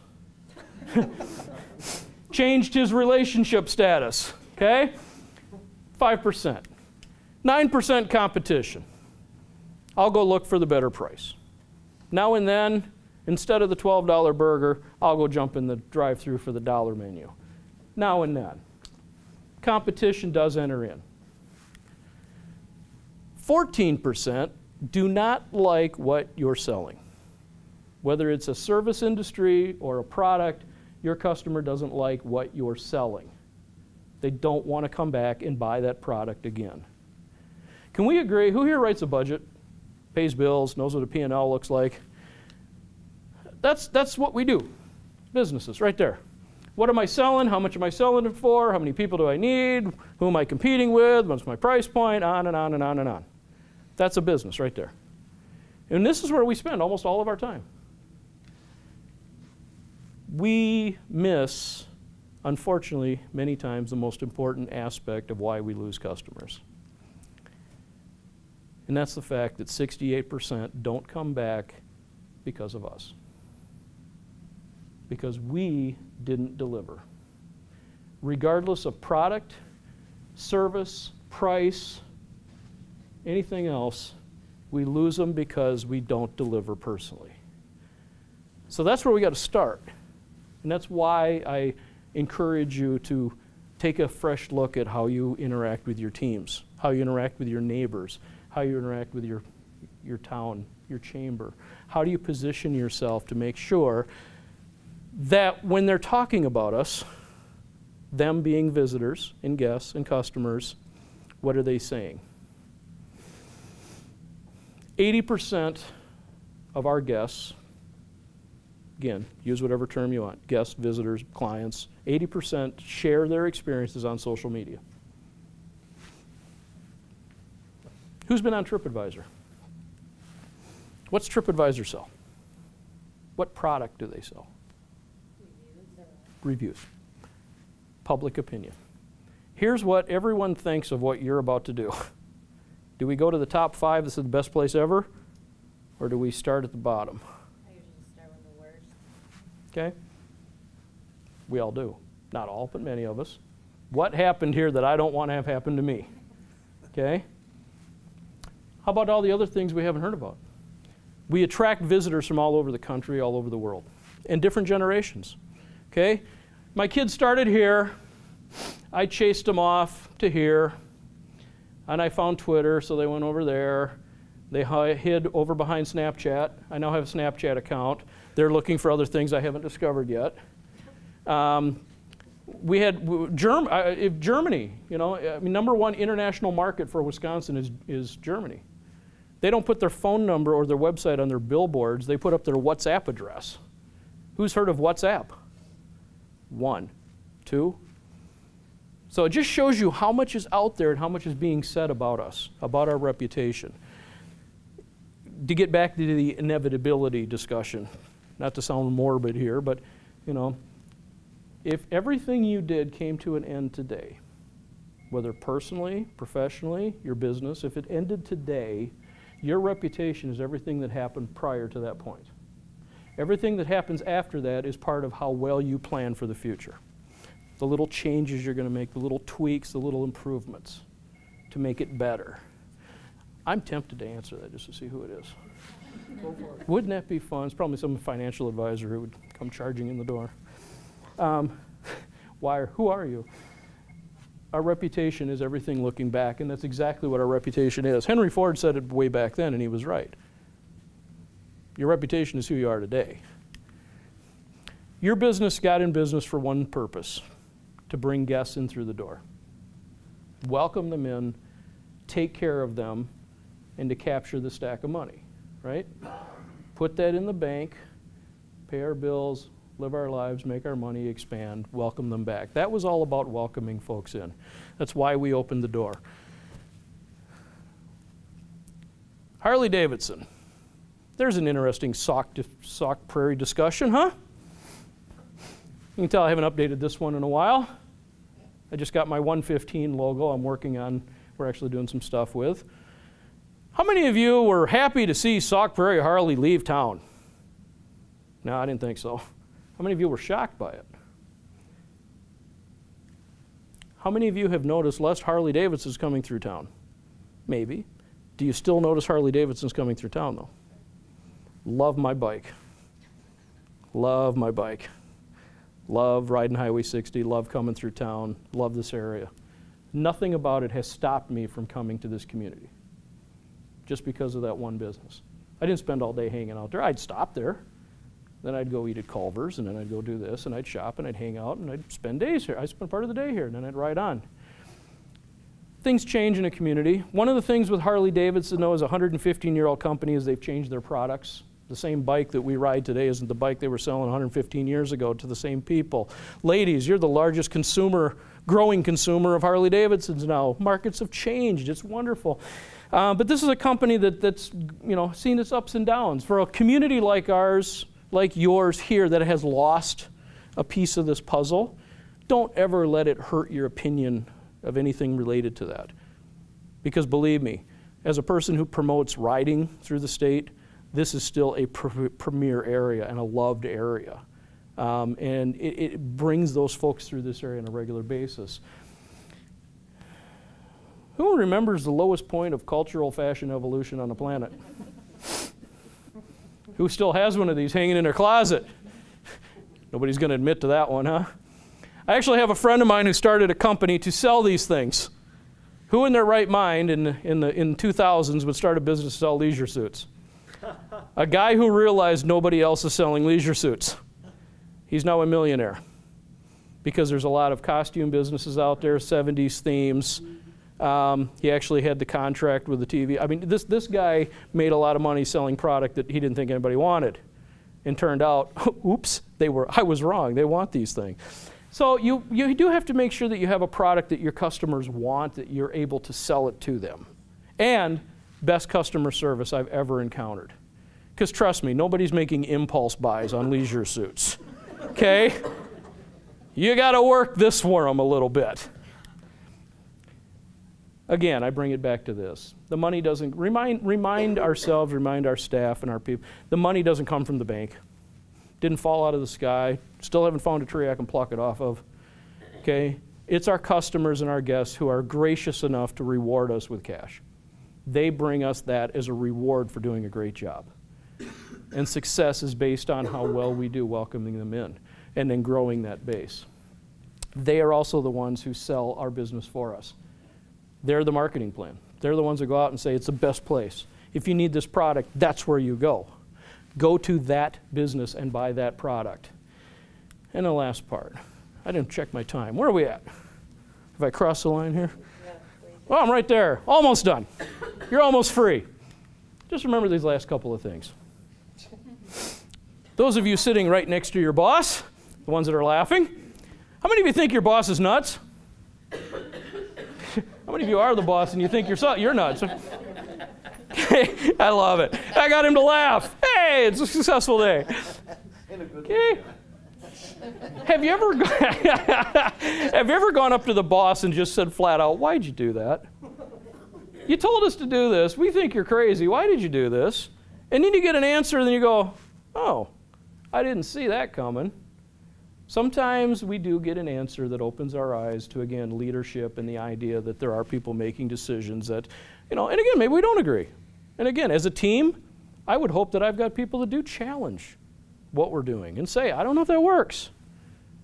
Changed his relationship status, okay? 5%. 9% competition. I'll go look for the better price. Now and then, instead of the $12 burger, I'll go jump in the drive-thru for the $1 menu. Now and then. Competition does enter in. 14% do not like what you're selling. Whether it's a service industry or a product, your customer doesn't like what you're selling. They don't want to come back and buy that product again. Can we agree? Who here writes a budget, pays bills, knows what a P&L looks like? That's what we do. Businesses, right there. What am I selling? How much am I selling it for? How many people do I need? Who am I competing with? What's my price point? On and on and on and on. That's a business right there. And this is where we spend almost all of our time. We miss, unfortunately, many times the most important aspect of why we lose customers. And that's the fact that 68% don't come back because of us. Because we didn't deliver. Regardless of product, service, price, anything else, we lose them because we don't deliver personally. So that's where we got to start. And that's why I encourage you to take a fresh look at how you interact with your teams, how you interact with your neighbors, how you interact with your town, your chamber. How do you position yourself to make sure that when they're talking about us, them being visitors and guests and customers, what are they saying? 80% of our guests, again, use whatever term you want, guests, visitors, clients, 80% share their experiences on social media. Who's been on TripAdvisor? What's TripAdvisor sell? What product do they sell? Reviews. Public opinion. Here's what everyone thinks of what you're about to do. Do we go to the top 5, this is the best place ever? Or do we start at the bottom? I usually start with the worst. Okay? We all do. Not all, but many of us. What happened here that I don't want to have happen to me? Okay? How about all the other things we haven't heard about? We attract visitors from all over the country, all over the world, and different generations. Okay? My kids started here. I chased them off to here. And I found Twitter, so they went over there. They hid over behind Snapchat. I now have a Snapchat account. They're looking for other things I haven't discovered yet. We had Germany, you know, I mean, #1 international market for Wisconsin is Germany. They don't put their phone number or their website on their billboards. They put up their WhatsApp address. Who's heard of WhatsApp? 1, 2. So it just shows you how much is out there and how much is being said about us, about our reputation. To get back to the inevitability discussion, not to sound morbid here, but, you know, if everything you did came to an end today, whether personally, professionally, your business, if it ended today, your reputation is everything that happened prior to that point. Everything that happens after that is part of how well you plan for the future. The little changes you're going to make, the little tweaks, the little improvements to make it better. I'm tempted to answer that just to see who it is. Wouldn't that be fun? It's probably some financial advisor who would come charging in the door. Who are you? Our reputation is everything looking back, and that's exactly what our reputation is. Henry Ford said it way back then, and he was right. Your reputation is who you are today. Your business got in business for one purpose, to bring guests in through the door. Welcome them in, take care of them, and to capture the stack of money, right? Put that in the bank, pay our bills, live our lives, make our money, expand, welcome them back. That was all about welcoming folks in. That's why we opened the door. Harley Davidson. There's an interesting Sauk Prairie discussion, huh? You can tell I haven't updated this one in a while. I just got my 115 logo I'm working on, we're actually doing some stuff with. How many of you were happy to see Sauk Prairie Harley leave town? No, I didn't think so. How many of you were shocked by it? How many of you have noticed less Harley Davidsons coming through town? Maybe. Do you still notice Harley Davidsons coming through town though? Love my bike. Love my bike. Love riding Highway 60, love coming through town, love this area. Nothing about it has stopped me from coming to this community just because of that one business. I didn't spend all day hanging out there. I'd stop there. Then I'd go eat at Culver's, and then I'd go do this, and I'd shop, and I'd hang out, and I'd spend days here. I'd spend part of the day here, and then I'd ride on. Things change in a community. One of the things with Harley Davidson, though, as a 115-year-old company, is they've changed their products. The same bike that we ride today isn't the bike they were selling 115 years ago to the same people. Ladies, you're the largest growing consumer of Harley Davidsons now. Markets have changed. It's wonderful. But this is a company that's seen its ups and downs. For a community like ours, like yours here, that has lost a piece of this puzzle, don't ever let it hurt your opinion of anything related to that. Because believe me, as a person who promotes riding through the state, this is still a premier area and a loved area. And it brings those folks through this area on a regular basis. Who remembers the lowest point of cultural fashion evolution on the planet? Who still has one of these hanging in their closet? Nobody's going to admit to that one, huh? I actually have a friend of mine who started a company to sell these things. Who in their right mind in 2000s would start a business to sell leisure suits? A guy who realized nobody else is selling leisure suits. He's now a millionaire because there's a lot of costume businesses out there, 70s themes. He actually had the contract with the TV. I mean, this guy made a lot of money selling product that he didn't think anybody wanted. And turned out, oops, I was wrong. They want these things. So you do have to make sure that you have a product that your customers want, that you're able to sell it to them. And best customer service I've ever encountered. Because trust me, nobody's making impulse buys on leisure suits. Okay? You got to work this for them a little bit. Again, I bring it back to this. The money doesn't, remind ourselves, remind our staff and our people, the money doesn't come from the bank. Didn't fall out of the sky. Still haven't found a tree I can pluck it off of. Okay? It's our customers and our guests who are gracious enough to reward us with cash. They bring us that as a reward for doing a great job. And success is based on how well we do welcoming them in and then growing that base. They are also the ones who sell our business for us. They're the marketing plan. They're the ones that go out and say, it's the best place. If you need this product, that's where you go. Go to that business and buy that product. And the last part, I didn't check my time. Where are we at? Have I crossed the line here? Oh, I'm right there. Almost done. You're almost free. Just remember these last couple of things. Those of you sitting right next to your boss, the ones that are laughing, how many of you think your boss is nuts? How many of you are the boss and you think you're nuts? I love it. I got him to laugh. Hey, it's a successful day. Okay. Have you ever gone up to the boss and just said flat out, why'd you do that? You told us to do this. We think you're crazy. Why did you do this? And then you get an answer and then you go, oh, I didn't see that coming. Sometimes we do get an answer that opens our eyes to, again, leadership and the idea that there are people making decisions that, and again, maybe we don't agree. And again, as a team, I would hope that I've got people that do challenge what we're doing and say, I don't know if that works.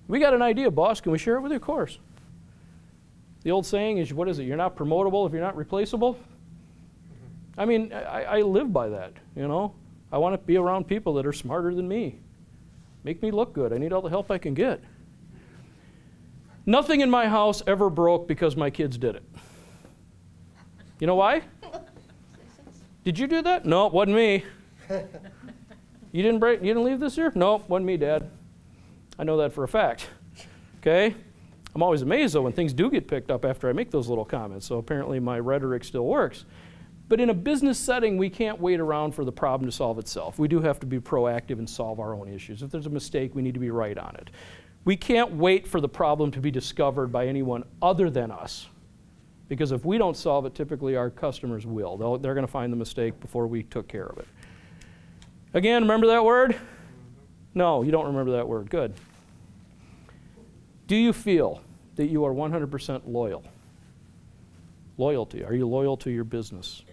We got an idea, boss. Can we share it with you? Of course. The old saying is, what is it? You're not promotable if you're not replaceable. I mean, I live by that, I want to be around people that are smarter than me. Make me look good. I need all the help I can get. Nothing in my house ever broke because my kids did it. You know why? Did you do that? No, it wasn't me. You didn't leave this year? No, wasn't me, Dad. I know that for a fact. Okay? I'm always amazed, though, when things do get picked up after I make those little comments. So apparently my rhetoric still works. But in a business setting, we can't wait around for the problem to solve itself. We do have to be proactive and solve our own issues. If there's a mistake, we need to be right on it. We can't wait for the problem to be discovered by anyone other than us. Because if we don't solve it, typically our customers will. They're going to find the mistake before we took care of it. Again, remember that word? No, you don't remember that word. Good. Do you feel that you are 100% loyal? Loyalty. Are you loyal to your business?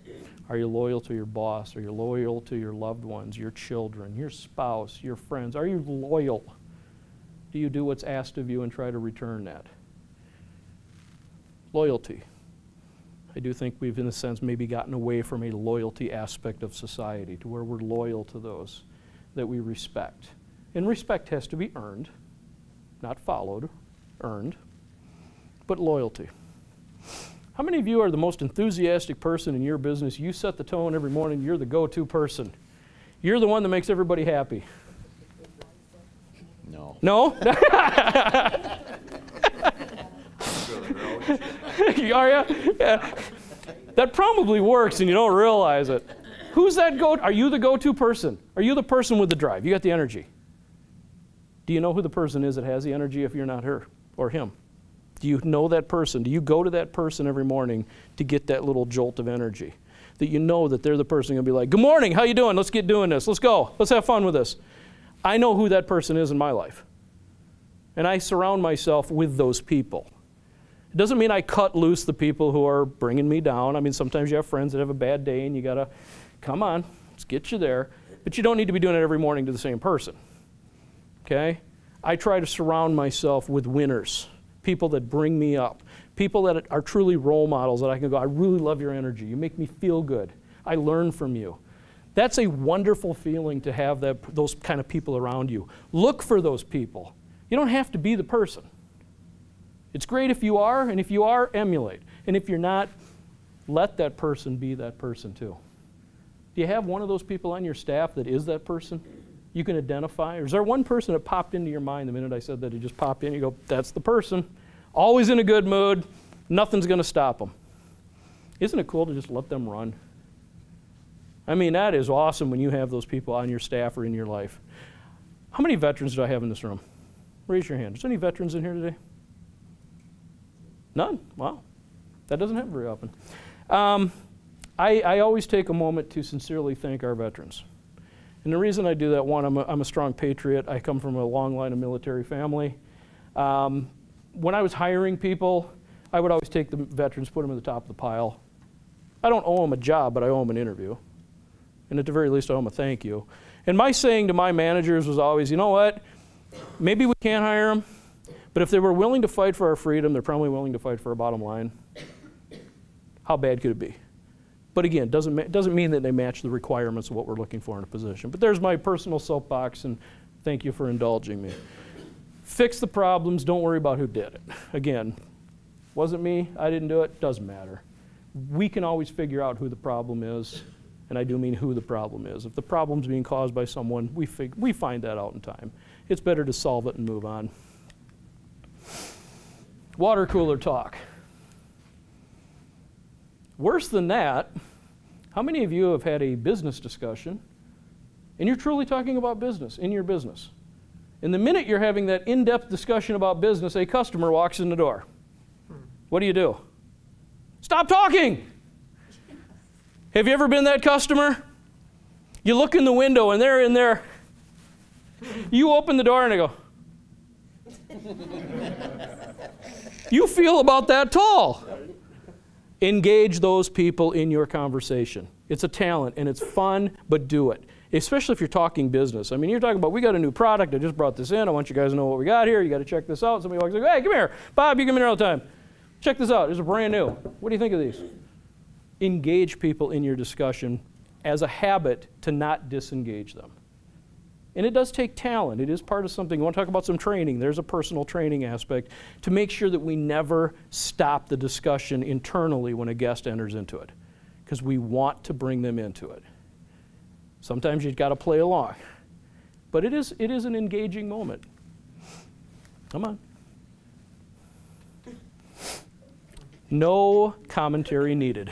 Are you loyal to your boss? Are you loyal to your loved ones, your children, your spouse, your friends? Are you loyal? Do you do what's asked of you and try to return that? Loyalty. I do think we've, in a sense, maybe gotten away from a loyalty aspect of society to where we're loyal to those that we respect. And respect has to be earned, not followed, earned, but loyalty. How many of you are the most enthusiastic person in your business? You set the tone every morning. You're the go-to person. You're the one that makes everybody happy. No. No? Are you? Yeah. That probably works and you don't realize it. Who's that Are you the go-to person? Are you the person with the drive? You got the energy. Do you know who the person is that has the energy if you're not her or him? Do you know that person? Do you go to that person every morning to get that little jolt of energy? That you know that they're the person going to be like, good morning, how you doing? Let's get doing this. Let's go. Let's have fun with this. I know who that person is in my life. And I surround myself with those people. It doesn't mean I cut loose the people who are bringing me down. I mean, sometimes you have friends that have a bad day and you got to, come on, let's get you there. But you don't need to be doing it every morning to the same person. Okay? I try to surround myself with winners. People that bring me up, people that are truly role models that I can go, I really love your energy. You make me feel good. I learn from you. That's a wonderful feeling to have those kind of people around you. Look for those people. You don't have to be the person. It's great if you are, and if you are, emulate. And if you're not, let that person be that person too. Do you have one of those people on your staff that is that person? You can identify? Or is there one person that popped into your mind the minute I said that? He just popped in, you go, that's the person. Always in a good mood. Nothing's going to stop them. Isn't it cool to just let them run? I mean, that is awesome when you have those people on your staff or in your life. How many veterans do I have in this room? Raise your hand. Is there any veterans in here today? None? Wow. That doesn't happen very often. I always take a moment to sincerely thank our veterans. And the reason I do that, one, I'm a strong patriot. I come from a long line of military family. When I was hiring people, I would always take the veterans, put them at the top of the pile. I don't owe them a job, but I owe them an interview. And at the very least, I owe them a thank you. And my saying to my managers was always, you know what, maybe we can't hire them, but if they were willing to fight for our freedom, they're probably willing to fight for our bottom line. How bad could it be? But again, doesn't mean that they match the requirements of what we're looking for in a position. But there's my personal soapbox, and thank you for indulging me. Fix the problems, don't worry about who did it. Again, wasn't me, I didn't do it, doesn't matter. We can always figure out who the problem is, and I do mean who the problem is. If the problem's being caused by someone, we find that out in time. It's better to solve it and move on. Water cooler talk. Worse than that, how many of you have had a business discussion and you're truly talking about business in your business? And the minute you're having that in-depth discussion about business, a customer walks in the door. What do? Stop talking! Have you ever been that customer? You look in the window and they're in there. You open the door and they go. You feel about that tall. Engage those people in your conversation. It's a talent and it's fun, but do it. Especially if you're talking business. I mean, you're talking about, we got a new product, I just brought this in, I want you guys to know what we got here, you got to check this out. Somebody walks in, hey, come here, Bob, you come in here all the time. Check this out, this is brand new. What do you think of these? Engage people in your discussion as a habit to not disengage them. And it does take talent. It is part of something. You want to talk about some training. There's a personal training aspect to make sure that we never stop the discussion internally when a guest enters into it, because we want to bring them into it. Sometimes you've got to play along. But it is an engaging moment. Come on. No commentary needed.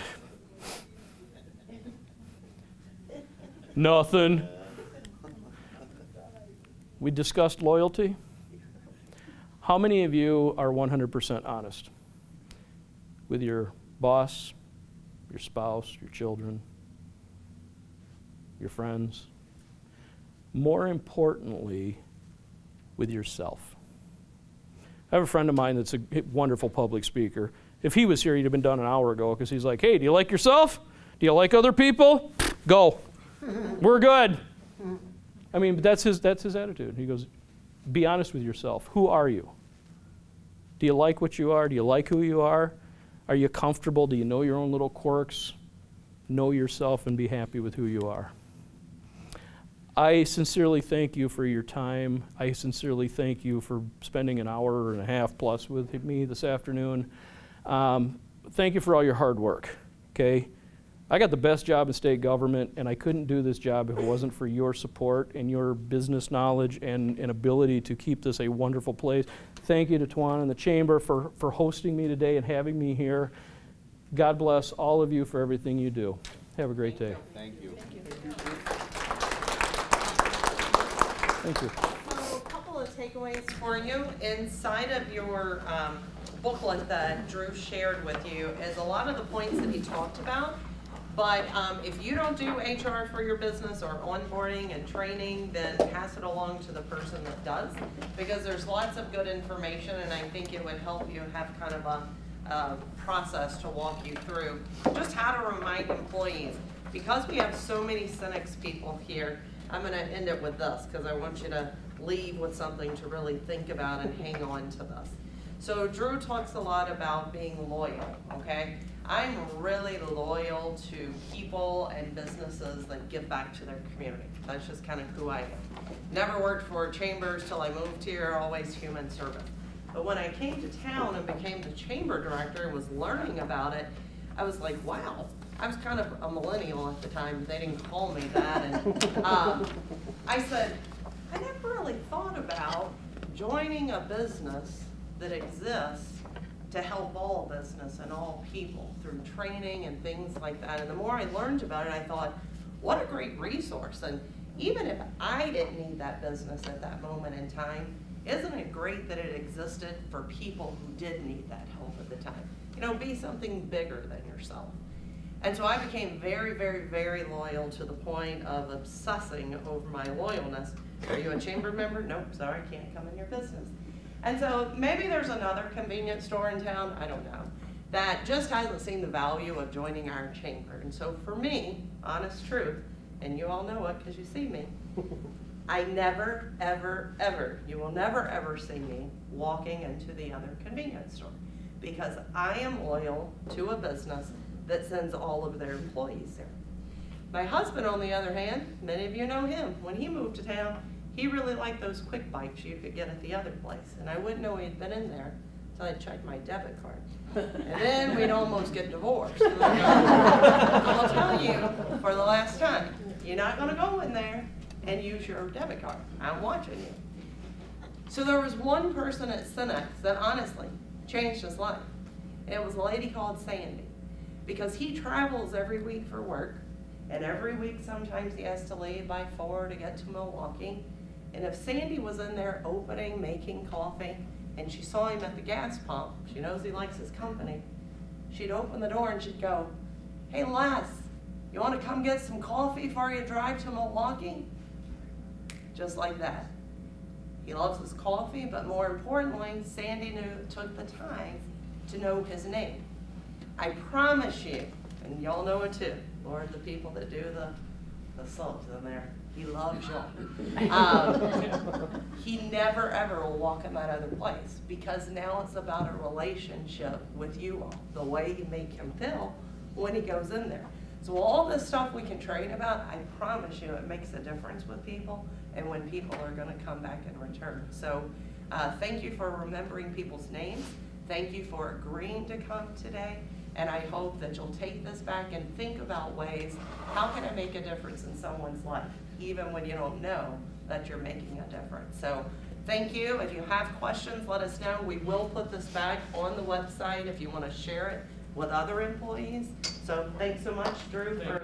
Nothing. We discussed loyalty. How many of you are 100% honest with your boss, your spouse, your children, your friends? More importantly, with yourself. I have a friend of mine that's a wonderful public speaker. If he was here, he'd have been done an hour ago, because he's like, hey, do you like yourself? Do you like other people? Go. We're good. I mean, but that's his attitude. He goes, be honest with yourself. Who are you? Do you like what you are? Do you like who you are? Are you comfortable? Do you know your own little quirks? Know yourself and be happy with who you are. I sincerely thank you for your time. I sincerely thank you for spending an hour and a half plus with me this afternoon. Thank you for all your hard work, okay? I got the best job in state government, and I couldn't do this job if it wasn't for your support and your business knowledge and ability to keep this a wonderful place. Thank you to Tuan and the Chamber for hosting me today and having me here. God bless all of you for everything you do. Have a great day. Thank you. Thank you. So a couple of takeaways for you. Inside of your booklet that Drew shared with you is a lot of the points that he talked about. But if you don't do HR for your business or onboarding and training, then pass it along to the person that does, because there's lots of good information, and I think it would help you have kind of a process to walk you through just how to remind employees. Because we have so many Cynics people here, I'm going to end it with this, because I want you to leave with something to really think about and hang on to this. So Drew talks a lot about being loyal, okay? I'm really loyal to people and businesses that give back to their community. That's just kind of who I am. Never worked for chambers till I moved here, always human service. But when I came to town and became the chamber director and was learning about it, I was like, wow. I was kind of a millennial at the time, but they didn't call me that. And I said, I never really thought about joining a business that exists to help all business and all people through training and things like that. And the more I learned about it, I thought, what a great resource. And even if I didn't need that business at that moment in time, isn't it great that it existed for people who did need that help at the time? You know, be something bigger than yourself. And so I became very, very, very loyal to the point of obsessing over my loyalness. Are you a chamber member? Nope, sorry, can't come in your business. And so maybe there's another convenience store in town, I don't know, that just hasn't seen the value of joining our chamber. And so for me, honest truth, and you all know it because you see me, I never, ever, ever, you will never, ever see me walking into the other convenience store because I am loyal to a business that sends all of their employees there. My husband, on the other hand, many of you know him. When he moved to town, he really liked those quick bites you could get at the other place. And I wouldn't know he'd been in there until I'd checked my debit card. And then we'd almost get divorced. So I'll tell you, for the last time, you're not gonna go in there and use your debit card. I'm watching you. So there was one person at Cinex that honestly changed his life. And it was a lady called Sandy. Because he travels every week for work, and every week sometimes he has to leave by 4 to get to Milwaukee. And if Sandy was in there opening, making coffee, and she saw him at the gas pump, she knows he likes his company, she'd open the door and she'd go, "Hey Les, you want to come get some coffee before you drive to Milwaukee?" Just like that. He loves his coffee, but more importantly, Sandy took the time to know his name. I promise you, and y'all know it too, Lord, the people that do the subs in there, he loves y'all. He never ever will walk in that other place because now it's about a relationship with you all, the way you make him feel when he goes in there. So all this stuff we can trade about, I promise you it makes a difference with people and when people are gonna come back in return. So thank you for remembering people's names. Thank you for agreeing to come today. And I hope that you'll take this back and think about ways, how can I make a difference in someone's life, even when you don't know that you're making a difference. So thank you. If you have questions, let us know. We will put this back on the website if you want to share it with other employees. So thanks so much, Drew, for